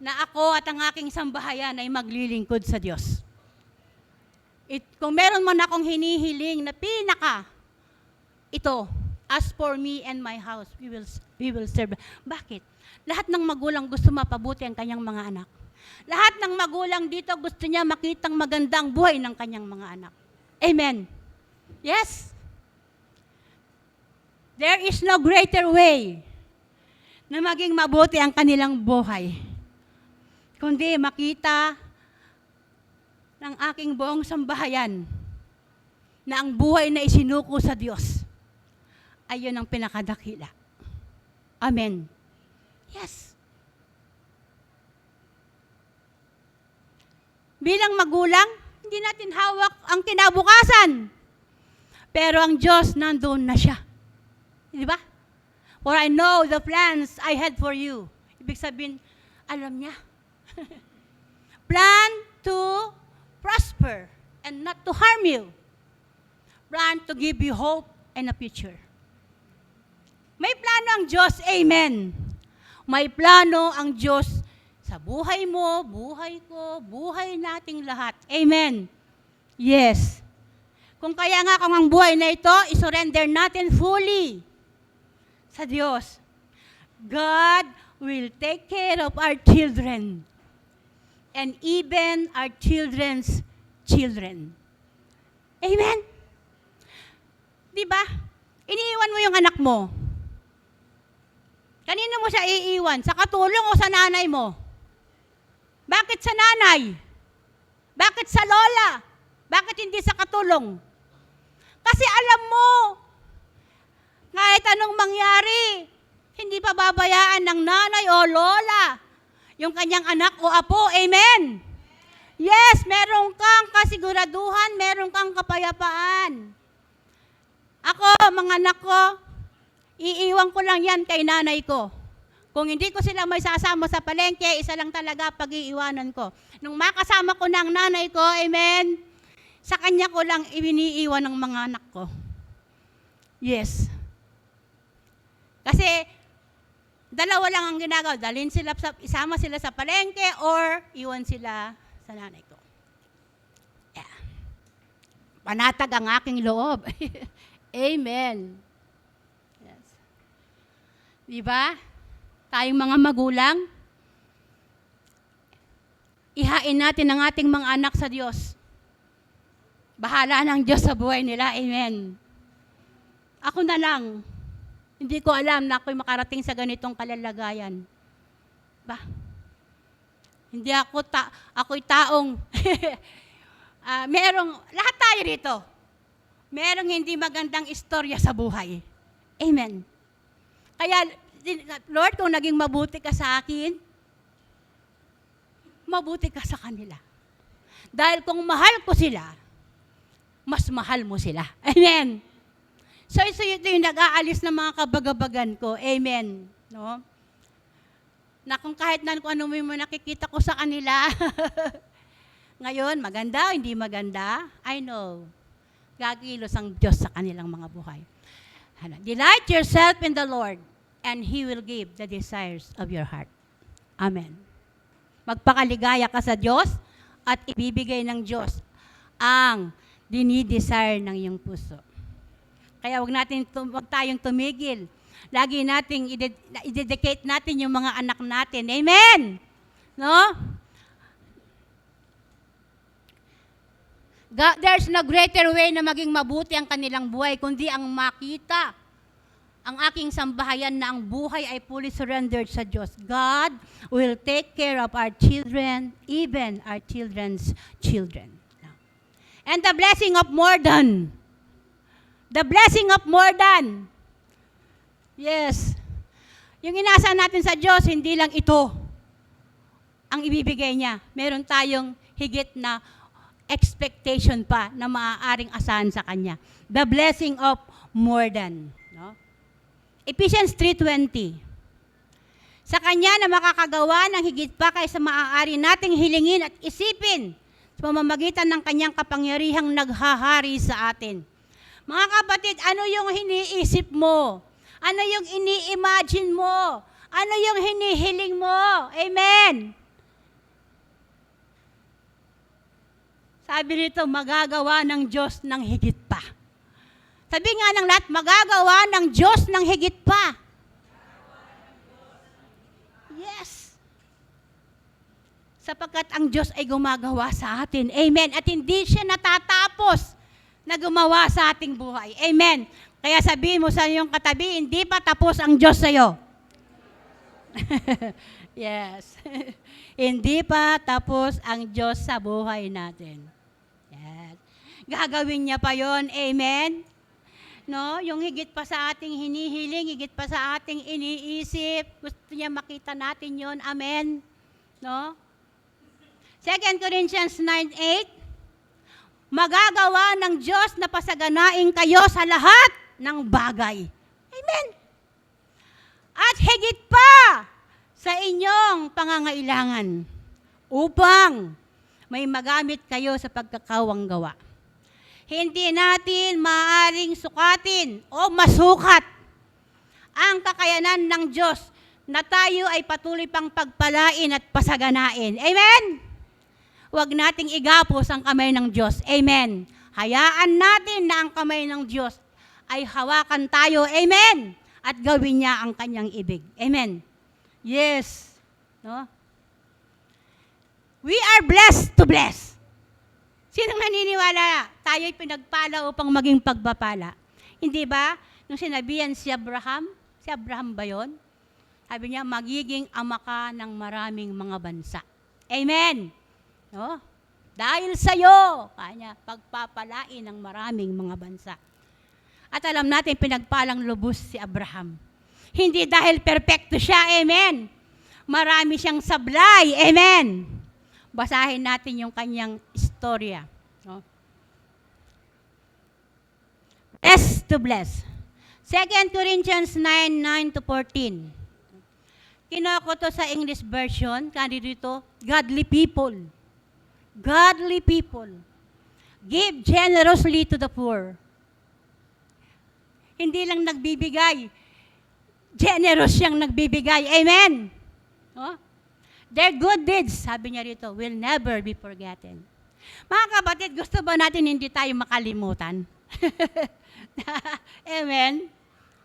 na ako at ang aking sambahayan ay maglilingkod sa Diyos. Kung meron man akong hinihiling na ito, as for me and my house, we will serve. Bakit? Lahat ng magulang gusto mapabuti ang kanyang mga anak. Lahat ng magulang dito gusto niya makitang magandang buhay ng kanyang mga anak. Amen. Yes. There is no greater way na maging mabuti ang kanilang buhay, kundi makita ng aking buong sambahayan na ang buhay na isinuko sa Diyos ay yun ang pinakadakila. Amen. Yes. Bilang magulang, hindi natin hawak ang kinabukasan. Pero ang Diyos nandoon na siya. Di ba? For I know the plans I had for you. Ibig sabihin, alam niya. Plan to prosper and not to harm you. Plan to give you hope and a future. May plano ang Diyos, amen. May plano ang Diyos sa buhay mo, buhay ko, buhay nating lahat. Amen. Yes. Kung kaya nga kung ang buhay na ito, isurrender natin fully sa Diyos. God will take care of our children and even our children's children. Amen? Diba? Iniiwan mo yung anak mo. Kanino mo siya iiwan? Sa katulong o sa nanay mo? Bakit sa nanay? Bakit sa lola? Bakit hindi sa katulong? Kasi alam mo, kahit anong mangyari, hindi pa babayaan ng nanay o lola yung kanyang anak o apo. Amen? Yes, meron kang kasiguraduhan, meron kang kapayapaan. Ako, mga anak ko, iiwan ko lang yan kay nanay ko. Kung hindi ko sila may sasama sa palengke, isa lang talaga pag-iiwanan ko. Nung makasama ko ng nanay ko, amen, sa kanya ko lang iniiwan ng mga anak ko. Yes. Kasi, dalawa lang ang ginagawa. Isama sila sa palengke or iwan sila sa nanay ko. Yeah. Panatag ang aking loob. Amen. Yes. Diba? Tayong mga magulang, ihain natin ang ating mga anak sa Diyos. Bahala ng Diyos sa buhay nila. Amen. Ako na lang, hindi ko alam na ako'y makarating sa ganitong kalalagayan. Ba? Hindi ako'y taong, lahat tayo rito, merong hindi magandang istorya sa buhay. Amen. Kaya, Lord, kung naging mabuti ka sa akin, mabuti ka sa kanila. Dahil kung mahal ko sila, mas mahal mo sila. Amen. So ito yung nag-aalis ng mga kabagabagan ko. Amen. No? Na kung kahit kung ano mo nakikita ko sa kanila, ngayon, maganda o hindi maganda, I know, gagilos ang Diyos sa kanilang mga buhay. Delight yourself in the Lord, and He will give the desires of your heart. Amen. Magpakaligaya ka sa Diyos at ibibigay ng Diyos ang dinidesire ng iyong puso. Kaya wag tayong tumigil. Lagi nating i-dedicate natin yung mga anak natin. Amen! No? There's no greater way na maging mabuti ang kanilang buhay kundi ang makita ang aking sambahayan na ang buhay ay fully surrendered sa Diyos. God will take care of our children, even our children's children. And the blessing of more than Yes. Yung inasa natin sa Diyos, hindi lang ito ang ibibigay niya. Meron tayong higit na expectation pa na maaaring asahan sa Kanya. The blessing of more than. No? Ephesians 3:20. Sa Kanya na makakagawa ng higit pa kaysa maaari nating hilingin at isipin sa pamamagitan ng Kanyang kapangyarihang naghahari sa atin. Mga kapatid, ano yung hiniisip mo? Ano yung ini-imagine mo? Ano yung hinihiling mo? Amen! Sabi nito, magagawa ng Diyos ng higit pa. Sabi nga ng lahat, magagawa ng Diyos ng higit pa. Yes. Sapagkat ang Diyos ay gumagawa sa atin. Amen. At hindi siya natatapos na gumawa sa ating buhay. Amen. Kaya sabihin mo sa iyong katabi, hindi pa tapos ang Diyos sa iyo. Yes. Hindi pa tapos ang Diyos sa buhay natin. Yes. Gagawin niya pa yon. Amen. No, yung higit pa sa ating hinihiling, higit pa sa ating iniisip, gusto niya makita natin yon. Amen. No? 2 Corinthians 9:8, magagawa ng Diyos na pasaganain kayo sa lahat ng bagay. Amen. At higit pa sa inyong pangangailangan upang may magamit kayo sa pagkakawang gawa. Hindi natin maaaring sukatin o masukat ang kakayanan ng Diyos na tayo ay patuloy pang pagpalain at pasaganain. Amen? Huwag nating igapos ang kamay ng Diyos. Amen. Hayaan natin na ang kamay ng Diyos ay hawakan tayo. Amen. At gawin niya ang kanyang ibig. Amen. Yes. No? We are blessed to bless. Sinong naniniwala? Tayo'y pinagpala upang maging pagpapala. Hindi ba? Nung sinabihan si Abraham ba yun? Sabi niya, magiging ama ka ng maraming mga bansa. Amen. No? Dahil sa'yo, kanya, pagpapalain ng maraming mga bansa. At alam natin, pinagpalang lubos si Abraham. Hindi dahil perpekto siya, amen. Marami siyang sablay, amen. Basahin natin yung kanyang istorya. No? Bless to bless. 2 Corinthians 9:9-14. Kinuha ko to sa English version, kandi dito, godly people. Godly people. Give generously to the poor. Hindi lang nagbibigay. Generous siyang nagbibigay. Amen. Oh? Their good deeds, sabi niya rito, will never be forgotten. Mga kapatid, gusto ba natin hindi tayo makalimutan? Amen.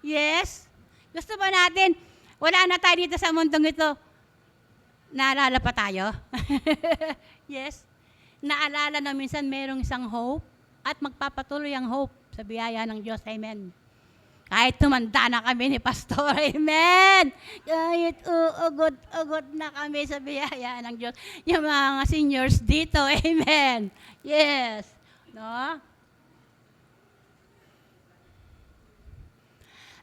Yes. Gusto ba natin, wala na tayo dito sa mundong ito, naalala pa tayo? Yes. Naalala na minsan mayroong isang hope at magpapatuloy ang hope sa biyaya ng Diyos. Amen. Kahit tumanda na kami ni Pastor. Amen. Kahit uugod na kami sa biyaya ng Diyos. Yung mga seniors dito. Amen. Yes. No?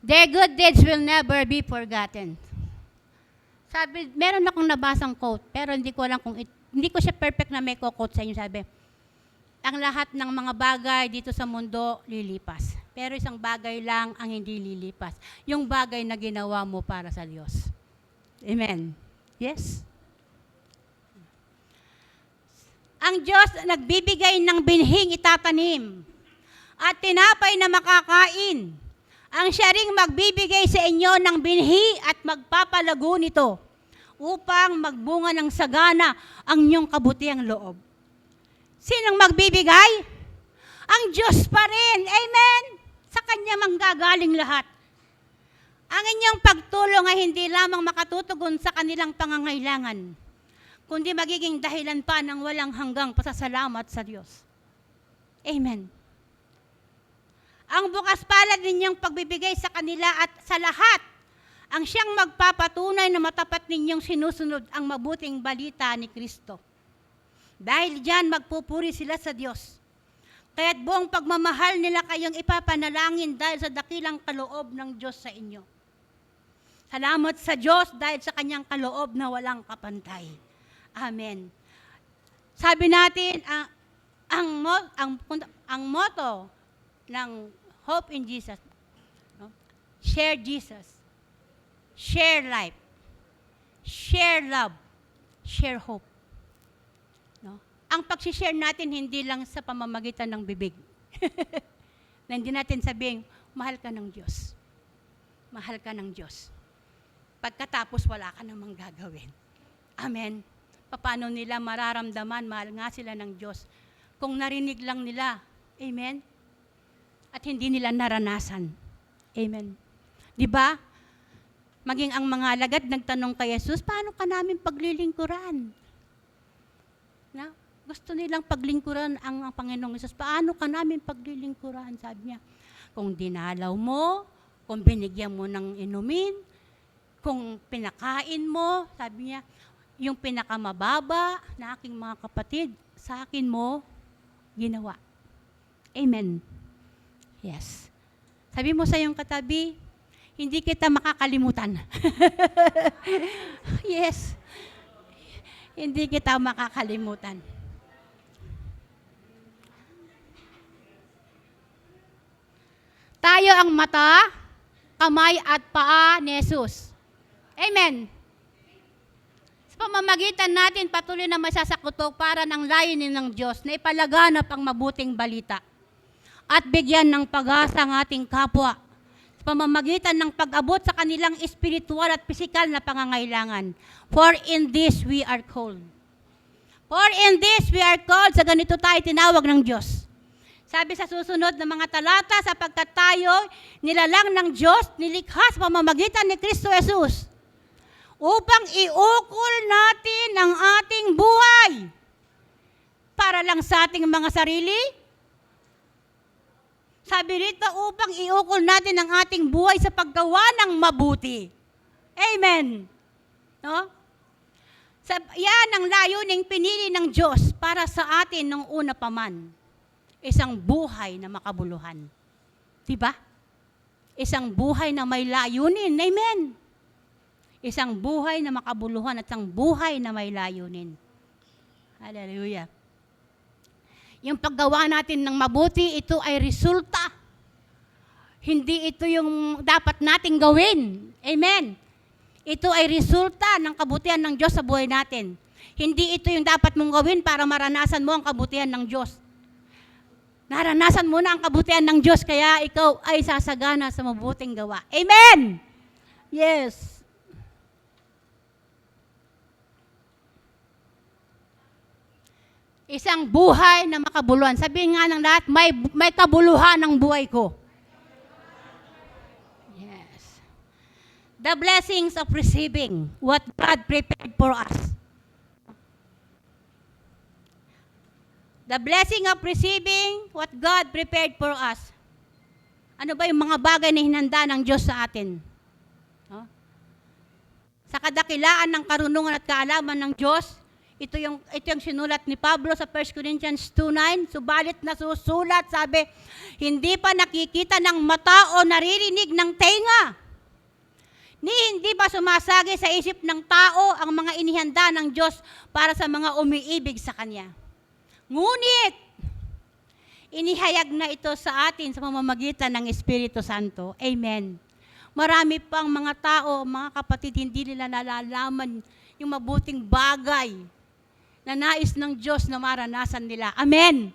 Their good deeds will never be forgotten. Sabi, meron akong nabasang quote, pero hindi ko alam kung hindi ko siya perfect na may quote sa inyo. Sabi, ang lahat ng mga bagay dito sa mundo lilipas. Pero isang bagay lang ang hindi lilipas. Yung bagay na ginawa mo para sa Diyos. Amen. Yes? Ang Diyos nagbibigay ng binhing itatanim at tinapay na makakain. Ang siya ring magbibigay sa inyo ng binhi at magpapalago nito upang magbunga ng sagana ang inyong kabutiang loob. Sinong magbibigay? Ang Diyos pa rin. Amen? Sa Kanya manggagaling lahat. Ang inyong pagtulong ay hindi lamang makatutugon sa kanilang pangangailangan, kundi magiging dahilan pa ng walang hanggang pasasalamat sa Diyos. Amen. Ang bukas palad ninyong pagbibigay sa kanila at sa lahat, ang siyang magpapatunay na matapat ninyong sinusunod ang mabuting balita ni Kristo. Dahil diyan magpupuri sila sa Diyos. Kaya't buong pagmamahal nila kayong ipapanalangin dahil sa dakilang kaloob ng Diyos sa inyo. Salamat sa Diyos dahil sa kanyang kaloob na walang kapantay. Amen. Sabi natin, ang motto ng Hope in Jesus, no? Share Jesus, share life, share love, share hope. No? Ang pag-share natin hindi lang sa pamamagitan ng bibig. Na hindi natin sabihin, mahal ka ng Diyos. Mahal ka ng Diyos. Pagkatapos wala ka namang gagawin. Amen. Paano nila mararamdaman, mahal nga sila ng Diyos, kung narinig lang nila. Amen. At hindi nila naranasan. Amen. Di ba? Maging ang mga alagad nagtanong kay Jesus, paano ka namin paglilingkuran? Na? Gusto nilang paglingkuran ang Panginoong Jesus. Paano ka namin paglilingkuran? Sabi niya, kung dinalaw mo, kung binigyan mo ng inumin, kung pinakain mo, sabi niya, yung pinakamababa na aking mga kapatid, sa akin mo ginawa. Amen. Yes. Sabi mo sa iyong katabi, hindi kita makakalimutan. Yes. Hindi kita makakalimutan. Tayo ang mata, kamay at paa ni Jesus. Amen. Sa pamamagitan natin, patuloy na masasakutok para ng layunin ng Diyos na ipalaganap ang mabuting balita at bigyan ng pag-asa ang ating kapwa sa pamamagitan ng pag-abot sa kanilang espiritual at pisikal na pangangailangan. For in this we are called. For in this we are called. Sa ganito tayo tinawag ng Diyos. Sabi sa susunod na mga talata, sapagkat tayo nilalang ng Diyos, nilikha sa pamamagitan ni Kristo Jesus, upang iukol natin ang ating buhay. Para lang sa ating mga sarili? Sabi rito, upang iukol natin ang ating buhay sa paggawa ng mabuti. Amen. No? Yan ang layuning pinili ng Diyos para sa atin nung una pa man. Isang buhay na makabuluhan. Diba? Isang buhay na may layunin. Amen. Isang buhay na makabuluhan at isang buhay na may layunin. Hallelujah. Yung paggawa natin ng mabuti, ito ay resulta. Hindi ito yung dapat nating gawin. Amen. Ito ay resulta ng kabutihan ng Diyos sa buhay natin. Hindi ito yung dapat mong gawin para maranasan mo ang kabutihan ng Diyos. Naranasan mo na ang kabutihan ng Diyos, kaya ikaw ay sasagana sa mabuting gawa. Amen! Yes. Isang buhay na makabuluhan. Sabihin nga ng lahat, may kabuluhan ang buhay ko. Yes. The blessings of receiving what God prepared for us. The blessing of receiving what God prepared for us. Ano ba yung mga bagay na hinanda ng Diyos sa atin? No? Sa kadakilaan ng karunungan at kaalaman ng Diyos, ito yung sinulat ni Pablo sa 1 Corinthians 2:9, subalit nasusulat, sabi, hindi pa nakikita ng mata o naririnig ng tenga. Hindi ba sumasagi sa isip ng tao ang mga inihanda ng Diyos para sa mga umiibig sa Kanya? Ngunit, inihayag na ito sa atin sa pamamagitan ng Espiritu Santo. Amen. Marami pang mga tao, mga kapatid, hindi nila nalalaman yung mabuting bagay na nais ng Diyos na maranasan nila. Amen.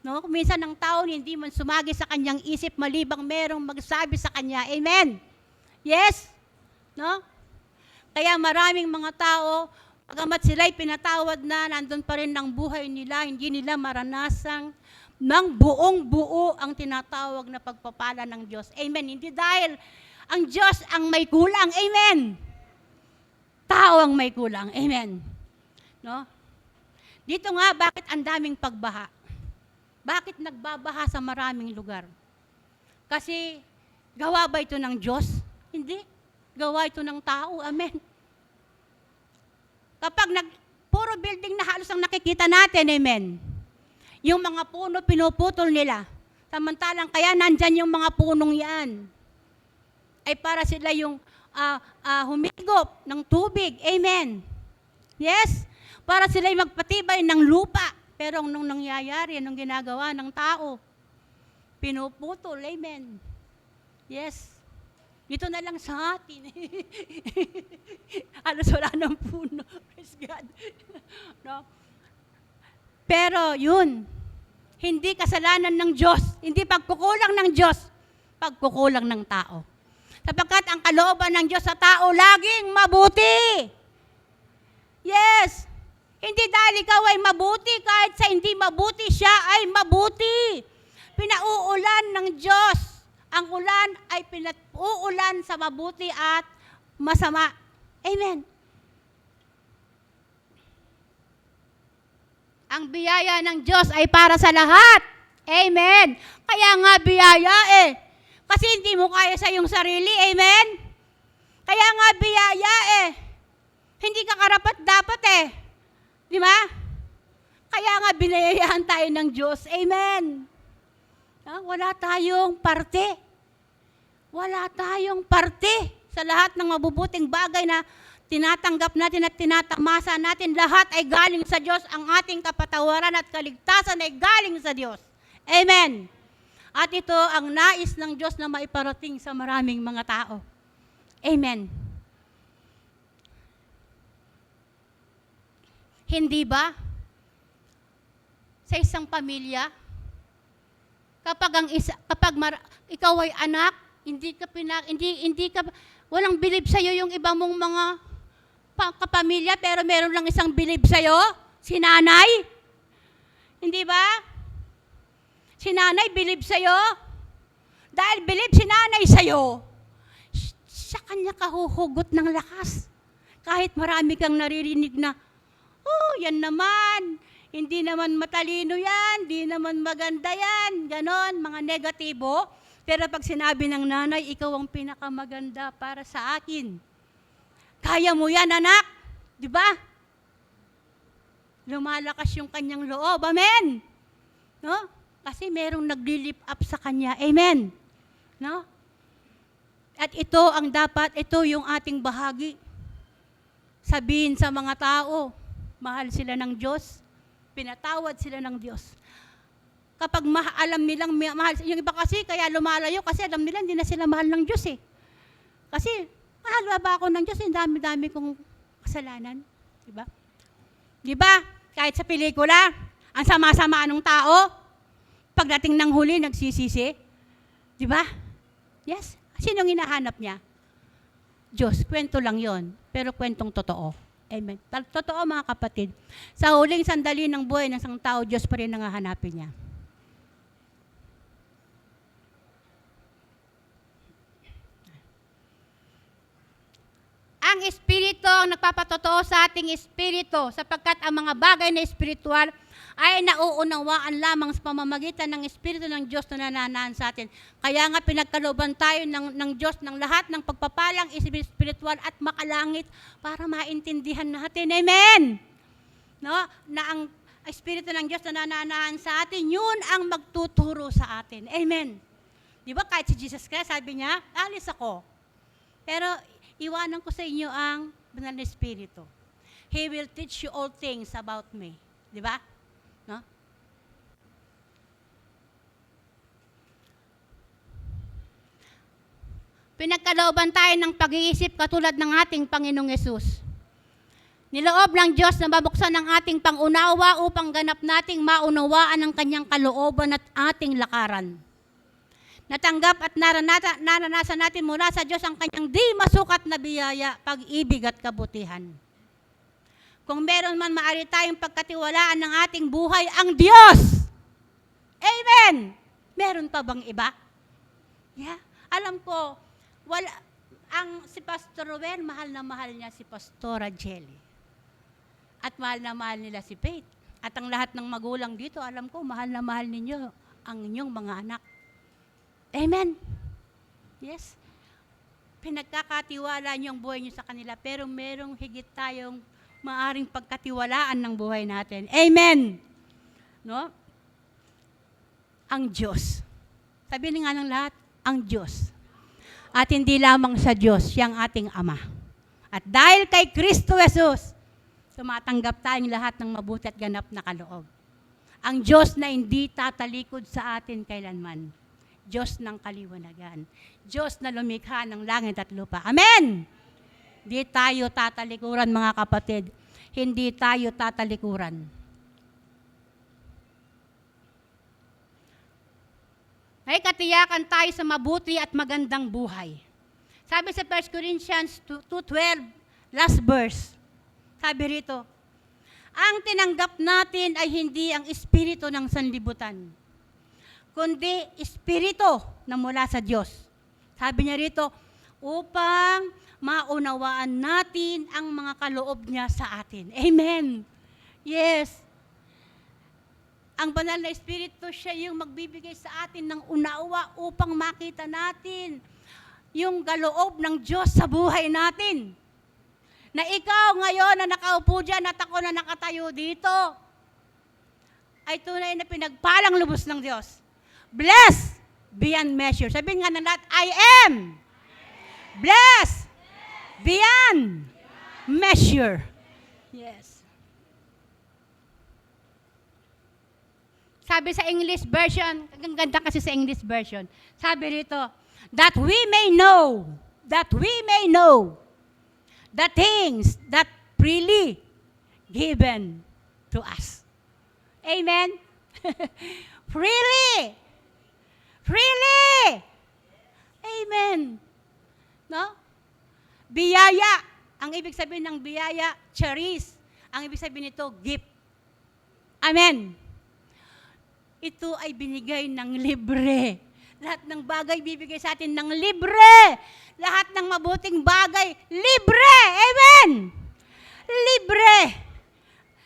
No? Minsan ang tao hindi man sumagi sa kanyang isip malibang merong magsabi sa kanya. Amen. Yes? No? Kaya maraming mga tao, pagamat sila'y pinatawad na, nandun pa rin ang buhay nila, hindi nila maranasang ng buong buo ang tinatawag na pagpapala ng Diyos. Amen. Hindi dahil ang Diyos ang may kulang. Amen. Tao ang may kulang. Amen. No? Dito nga, bakit ang daming pagbaha? Bakit nagbabaha sa maraming lugar? Kasi gawa ba ito ng Diyos? Hindi. Gawa ito ng tao. Amen. Kapag puro building na halos ang nakikita natin, amen. Yung mga puno, pinuputol nila. Samantalang kaya nandyan yung mga punong yan. Ay para sila yung humigop ng tubig. Amen. Yes? Para sila'y magpatibay ng lupa. Pero nung nangyayari, anong ginagawa ng tao? Pinuputol. Amen. Yes. Dito na lang sa atin. Alos wala ng puno. Praise God. No? Pero yun, hindi kasalanan ng Diyos. Hindi pagkukulang ng Diyos. Pagkukulang ng tao. Sapagkat ang kalooban ng Diyos sa tao laging mabuti. Yes. Hindi dahil ikaw ay mabuti, kahit sa hindi mabuti, siya ay mabuti. Pinauulan ng Diyos. Ang ulan ay pinauulan sa mabuti at masama. Amen. Ang biyaya ng Diyos ay para sa lahat. Amen. Kaya nga biyaya eh. Kasi hindi mo kaya sa iyong sarili. Amen. Kaya nga biyaya eh. Hindi ka karapat dapat eh. Di ba? Kaya nga binayayaan tayo ng Diyos. Amen. Wala tayong parte. Wala tayong parte sa lahat ng mabubuting bagay na tinatanggap natin at tinatamasa natin. Lahat ay galing sa Diyos. Ang ating kapatawaran at kaligtasan ay galing sa Diyos. Amen. At ito ang nais ng Diyos na maiparating sa maraming mga tao. Amen. Hindi ba? Sa isang pamilya, ikaw ay anak, walang bilib sa iyo yung ibang mong mga kapamilya, pero meron lang isang bilib sa iyo, si nanay. Hindi ba? Si nanay bilib sa iyo. Dahil bilib si nanay sa iyo, sa kanya kahuhugot ng lakas. Kahit marami kang naririnig na, oh, yan naman, hindi naman matalino yan, hindi naman maganda yan, ganon, mga negatibo. Pero pag sinabi ng nanay, ikaw ang pinakamaganda para sa akin. Kaya mo yan, anak. Di ba? Lumalakas yung kanyang loob. Amen? No? Kasi merong nagli-lift up sa kanya. Amen? No? At ito ang dapat, ito yung ating bahagi. Sabihin sa mga tao, mahal sila ng Diyos, pinatawad sila ng Diyos. Kapag alam nilang mahal, yung iba kasi kaya lumalayo kasi alam nila hindi na sila mahal ng Diyos eh. Kasi mahal ba ako ng Diyos? Yung dami-dami kong kasalanan. Diba? Diba? Kahit sa pelikula, ang sama-sama ng tao, pagdating ng huli, nagsisisi. Diba? Yes? Sinong hinahanap niya? Diyos. Kwento lang yon, pero kwentong totoo. Amen. Totoo mga kapatid. Sa huling sandali ng buhay ng isang tao, Diyos pa rin ang hahanapin niya. Ang Espiritu ang nagpapatotoo sa ating Espiritu sapagkat ang mga bagay na espiritual ay nauunawaan lamang sa pamamagitan ng Espiritu ng Diyos na nananaan sa atin. Kaya nga pinagkalooban tayo ng Diyos ng lahat ng pagpapalang espiritual at makalangit para maintindihan natin. Amen! No? Na ang Espiritu ng Diyos na nananaan sa atin, yun ang magtuturo sa atin. Amen! Di ba kahit si Jesus Christ, sabi niya, alis ako. Pero iwanan ko sa inyo ang Banal na Espiritu. He will teach you all things about me. Di ba? No? Pinagkalooban tayo ng pag-iisip katulad ng ating Panginoong Yesus. Niloob ng Diyos na mabuksan ang ating pangunawa upang ganap nating maunawaan ang kanyang kalooban at ating lakaran. Natanggap at naranasan natin mula sa Diyos ang kanyang di masukat na biyaya, pag-ibig at kabutihan. Kung meron man maaari tayong pagkatiwalaan ng ating buhay, ang Diyos. Amen! Meron pa bang iba? Yeah. Alam ko, si Pastor Ruben, mahal na mahal niya si Pastora Jelly. At mahal na mahal nila si Faith. At ang lahat ng magulang dito, alam ko, mahal na mahal ninyo ang inyong mga anak. Amen. Yes. Pinagkakatiwala niyo ang buhay niyo sa kanila, pero merong higit tayong maaring pagkatiwalaan ng buhay natin. Amen. No? Ang Diyos. Sabihin nga ng lahat, ang Diyos. At hindi lamang sa Diyos, siyang ating Ama. At dahil kay Kristo Jesus, tumatanggap tayong lahat ng mabuti at ganap na kaloob. Ang Diyos na hindi tatalikod sa atin kailanman. Diyos ng kaliwanagan. Diyos na lumikha ng langit at lupa. Amen! Hindi tayo tatalikuran, mga kapatid. Hindi tayo tatalikuran. May katiyakan tayo sa mabuti at magandang buhay. Sabi sa 1 Corinthians 2:12, last verse, sabi rito, ang tinanggap natin ay hindi ang espiritu ng sanlibutan, kundi espiritu na mula sa Diyos. Sabi niya rito, upang maunawaan natin ang mga kaloob niya sa atin. Amen. Yes. Ang banal na espiritu, siya yung magbibigay sa atin ng unawa upang makita natin yung kaloob ng Diyos sa buhay natin. Na ikaw ngayon na nakaupo dyan at ako na nakatayo dito, ay tunay na pinagpalang lubos ng Diyos. Blessed beyond measure. Sabihin nga na lahat, I am blessed beyond measure. Yes. Sabi sa English version, ang ganda kasi sa English version, sabi rito, that we may know the things that freely given to us. Amen? Freely! Amen. No? Biyaya. Ang ibig sabihin ng biyaya, charis. Ang ibig sabihin nito, gift. Amen. Ito ay binigay ng libre. Lahat ng bagay bibigay sa atin ng libre. Lahat ng mabuting bagay, libre. Amen. Libre.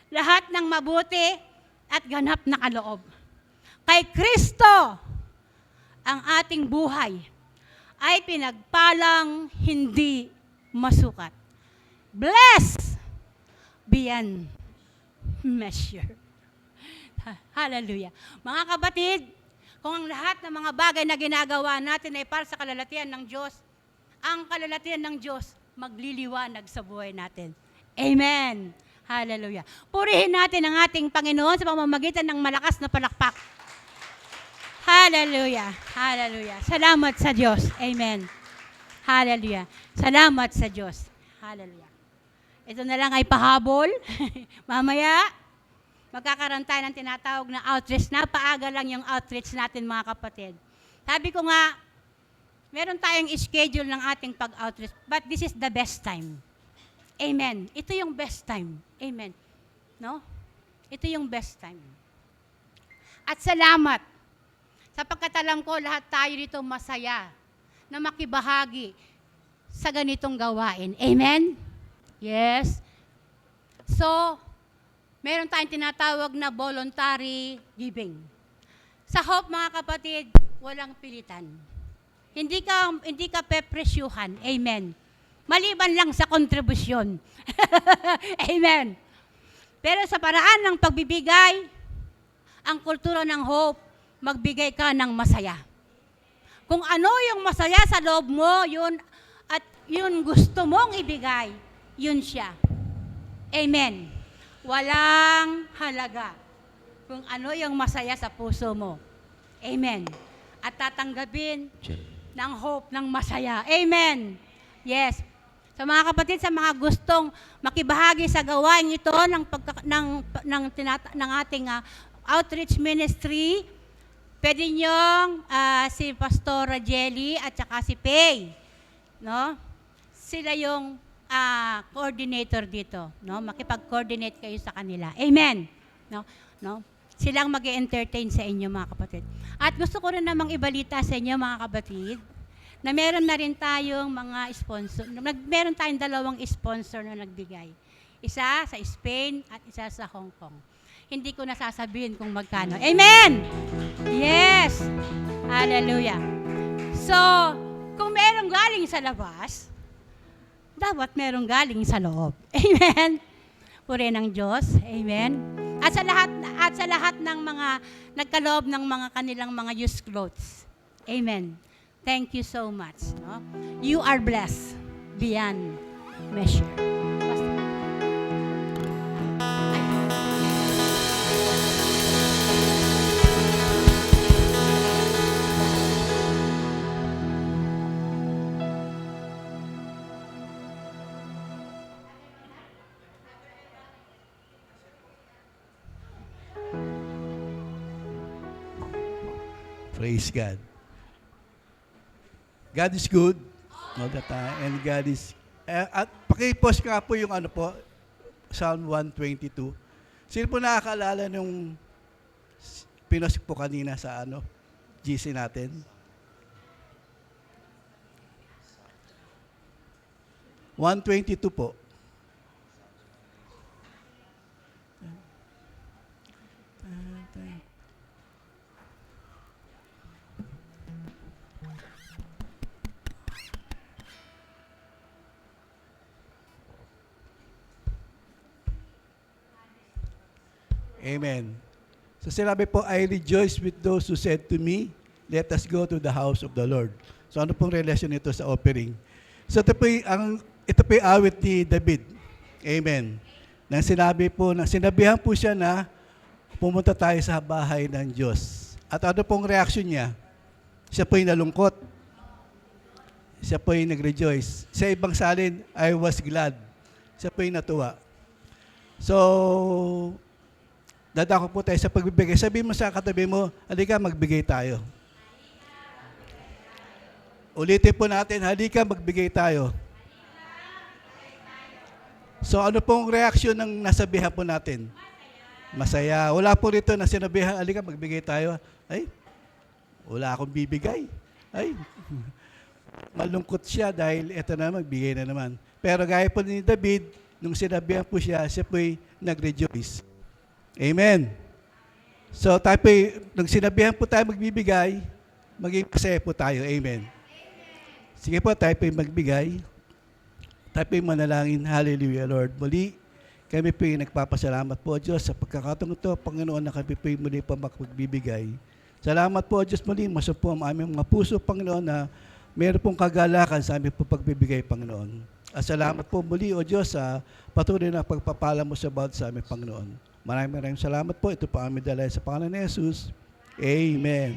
Lahat ng mabuti at ganap na kaloob. Kay Kristo, ang ating buhay ay pinagpalang hindi masukat. Blessed beyond measure. Hallelujah. Mga kapatid, kung ang lahat ng mga bagay na ginagawa natin ay para sa kalalatian ng Diyos, ang kalalatian ng Diyos magliliwanag sa buhay natin. Amen. Hallelujah. Purihin natin ang ating Panginoon sa pamamagitan ng malakas na palakpak. Hallelujah. Hallelujah. Salamat sa Diyos. Amen. Hallelujah. Salamat sa Diyos. Hallelujah. Ito na lang ay pahabol. Mamaya, magkakaroon tayo ng tinatawag na outreach. Napaaga lang yung outreach natin, mga kapatid. Sabi ko nga, meron tayong schedule ng ating pag-outreach, but this is the best time. Amen. Ito yung best time. Amen. No? Ito yung best time. At salamat. Sapagkat alam ko, lahat tayo dito masaya na makibahagi sa ganitong gawain. Amen? Yes. So, meron tayong tinatawag na voluntary giving. Sa Hope, mga kapatid, walang pilitan. Hindi ka pepresyuhan. Amen. Maliban lang sa kontribusyon. Amen. Pero sa paraan ng pagbibigay, ang kultura ng Hope, magbigay ka ng masaya. Kung ano yung masaya sa loob mo, yun at yun gusto mong ibigay, yun siya. Amen. Walang halaga kung ano yung masaya sa puso mo. Amen. At tatanggapin ng Hope ng masaya. Amen. Yes. Sa mga kapatid, sa mga gustong makibahagi sa gawain ito ng ating outreach ministry, pwede niyong si Pastora Jelly at saka si Pay, no? Sila yung coordinator dito, no? Makipag-coordinate kayo sa kanila. Amen. No? Silang mag-entertain sa inyo, mga kapatid. At gusto ko rin namang ibalita sa inyo, mga kapatid, na meron na rin tayong mga sponsor. Meron tayong 2 sponsor na nagbigay. Isa sa Spain at isa sa Hong Kong. Hindi ko nasasabihin kung magkano. Amen! Yes! Hallelujah! So, kung merong galing sa labas, dapat merong galing sa loob. Amen? Puri ng Diyos. Amen? At sa lahat ng mga nagkaloob ng mga kanilang mga used clothes. Amen. Thank you so much. No? You are blessed beyond measure. Praise God. God is good all the time, and God is... at paki-post nga po yung ano po, Psalm 122. Sino po nakakaalala nung pinost po kanina sa ano, GC natin? $122 po. Amen. So sinabi po, I rejoice with those who said to me, let us go to the house of the Lord. So ano pong relasyon nito sa offering? So ito po yung awit ni David. Amen. Nang sinabihan po siya na pumunta tayo sa bahay ng Diyos. At ano pong reaksyon niya? Siya po yung nalungkot. Siya po yung nag-rejoice. Sa ibang salin, I was glad. Siya po yung natuwa. So, dadako po tayo sa pagbibigay. Sabihin mo sa katabi mo, halika magbigay tayo. Ulitin po natin, halika magbigay tayo. So ano pong reaksyon ng nasabihan po natin? Masaya. Wala po rito na sinabihan, halika magbigay tayo. Ay, wala akong bibigay. Ay, malungkot siya dahil eto na magbigay na naman. Pero gaya po ni David, nung sinabihan po siya po'y nag-rejoice. Amen. So tayo po, nung sinabihan po tayo magbibigay, maging masaya po tayo. Amen. Sige po, tayo po magbigay. Tayo po manalangin. Hallelujah, Lord. Muli, kami po nagpapasalamat po, Diyos, sa pagkakataon ito, Panginoon, na kami po muli pa magbibigay. Salamat po, Diyos, muli. Maso po ang aming mga puso, Panginoon, na meron pong kagalakan sa aming po pagbibigay, Panginoon. At salamat po muli, O Diyos, sa patuloy na pagpapala mo sa bawat sa aming, Panginoon. Maraming salamat po. Ito po aming dalay sa pangalan ni Jesus. Amen.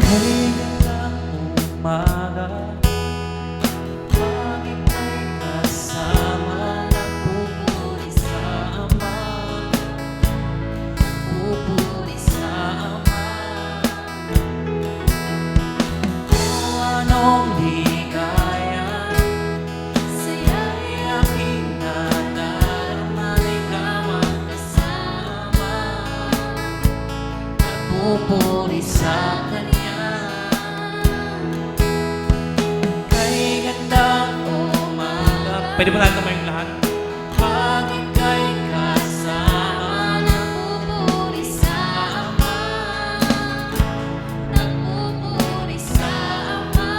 Kailangang umaga, pangit ay kasama, nagpupuri sa Ama, pupuri sa Ama. Kung anong ligaya, saya'y aking nadarama, ikaw ang kasama, nagpupuri sa Kanya. Pwede ba natin yung lahat? Pag ika'y kasama, nagpupuri sa Ama, nagpupuri sa Ama.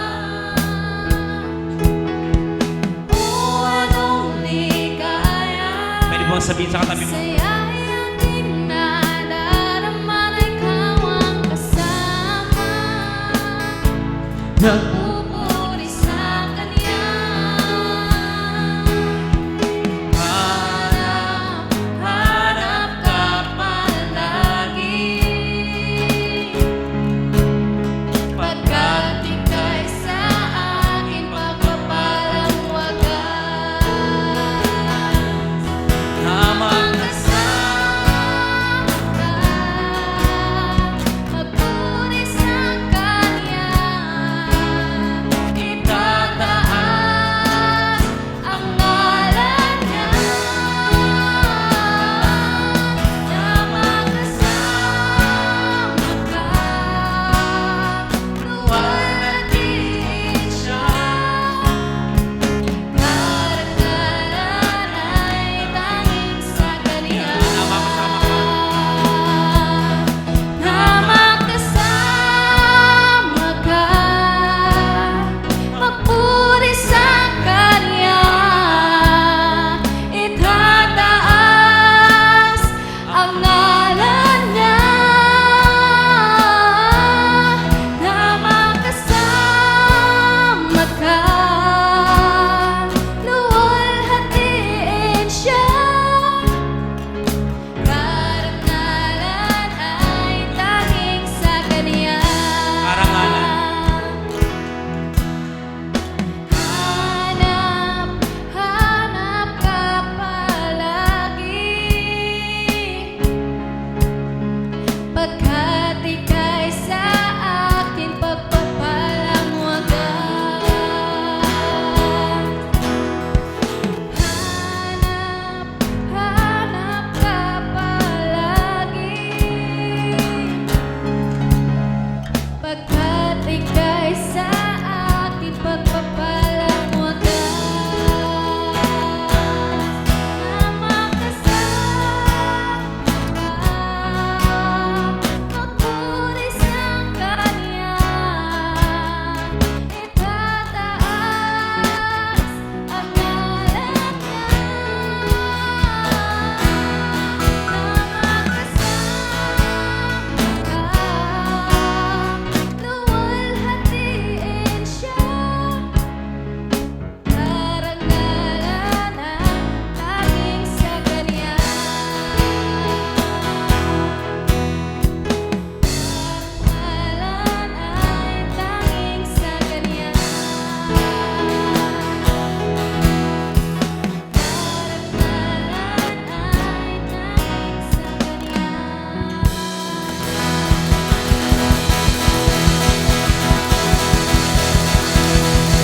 O anong ligaya, Pwede ba sabihin sa katabi mo? saya'y aking nadarama, na ikaw ang kasama, nagpupuri sa Kanya. Hanap ka palagi, pagkat ika'y sa akin pagpapalang wagas. Habang kasama ka, magpuri sa Kanya.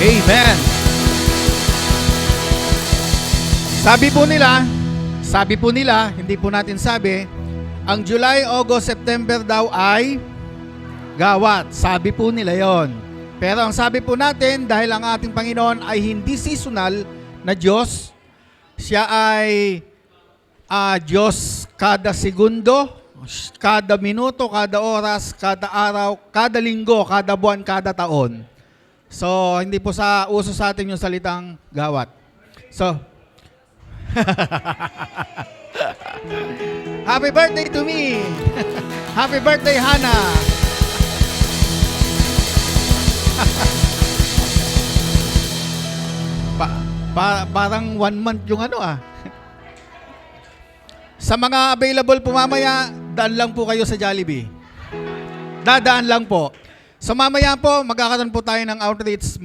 Amen. Sabi po nila, hindi po natin sabi, ang July, August, September daw ay gawat. Sabi po nila yon. Pero ang sabi po natin, dahil ang ating Panginoon ay hindi seasonal na Diyos, siya ay Diyos kada segundo, kada minuto, kada oras, kada araw, kada linggo, kada buwan, kada taon. So, hindi po uso sa atin yung salitang gawat. So, happy birthday to me! Happy birthday, Hannah! Parang 1 month yung ano Sa mga available po mamaya, daan lang po kayo sa Jollibee. Dadaan lang po. So mamaya po, magkakaroon po tayo ng outreach.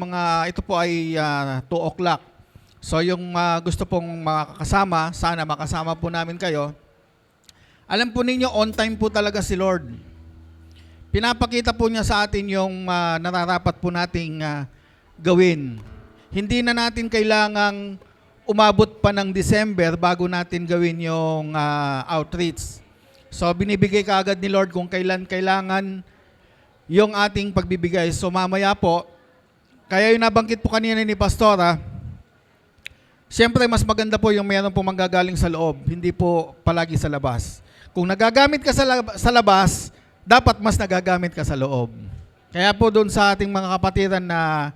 Ito po ay 2 o'clock. So yung gusto pong makakasama, sana makasama po namin kayo. Alam po ninyo, on time po talaga si Lord. Pinapakita po niya sa atin yung nararapat po nating gawin. Hindi na natin kailangang umabot pa ng December bago natin gawin yung outreach. So binibigay kaagad ni Lord kung kailan kailangan yung ating pagbibigay. So mamaya po, kaya yung nabanggit po kanina ni Pastora, siyempre mas maganda po yung meron po manggagaling sa loob, hindi po palagi sa labas. Kung nagagamit ka sa labas, dapat mas nagagamit ka sa loob. Kaya po doon sa ating mga kapatiran na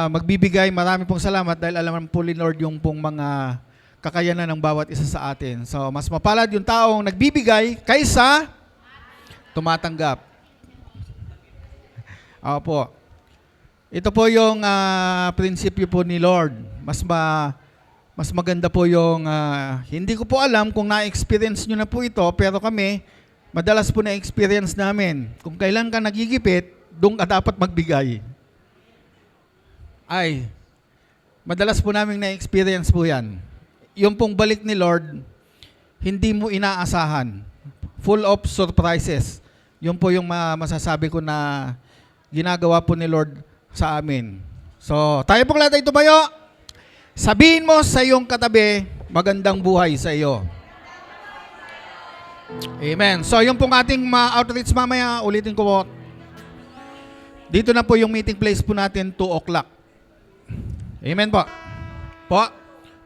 magbibigay, marami pong salamat dahil alam po ni Lord yung pong mga kakayanan ng bawat isa sa atin. So mas mapalad yung taong nagbibigay kaysa tumatanggap. Opo. Ito po yung prinsipyo po ni Lord. Mas maganda po yung, hindi ko po alam kung na-experience nyo na po ito, pero kami, madalas po na-experience namin. Kung kailan ka nagigipit, doon ka dapat magbigay. Ay, madalas po namin na-experience po yan. Yung pong balik ni Lord, hindi mo inaasahan. Full of surprises. Yun po yung masasabi ko na ginagawa po ni Lord sa amin. So, tayo pong lahat ay tumayo. Sabihin mo sa iyong katabi, magandang buhay sa iyo. Amen. So, yung pong ating outreach mamaya, ulitin ko po. Dito na po yung meeting place po natin, 2 o'clock. Amen po. Po.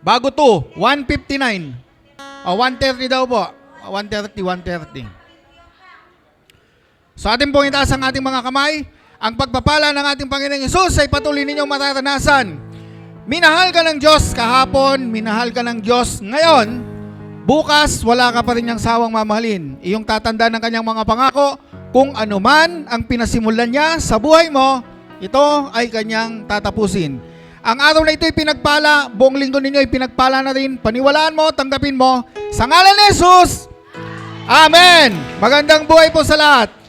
Bago 2, 1:59. O, 1:30 daw po. 1:30. So, atin pong itaas ang ating mga kamay. Ang pagpapala ng ating Panginoong Hesus ay patuloy ninyong mararanasan. Minahal ka ng Diyos kahapon, minahal ka ng Diyos ngayon, bukas wala ka pa rin niyang sawang mamahalin. Iyong tatanda ng kanyang mga pangako, kung anuman ang pinasimulan niya sa buhay mo, ito ay kanyang tatapusin. Ang araw na ito ay pinagpala, buong linggo ninyo ay pinagpala na rin, paniwalaan mo, tanggapin mo, sa ngalan ni Jesus, Amen! Magandang buhay po sa lahat!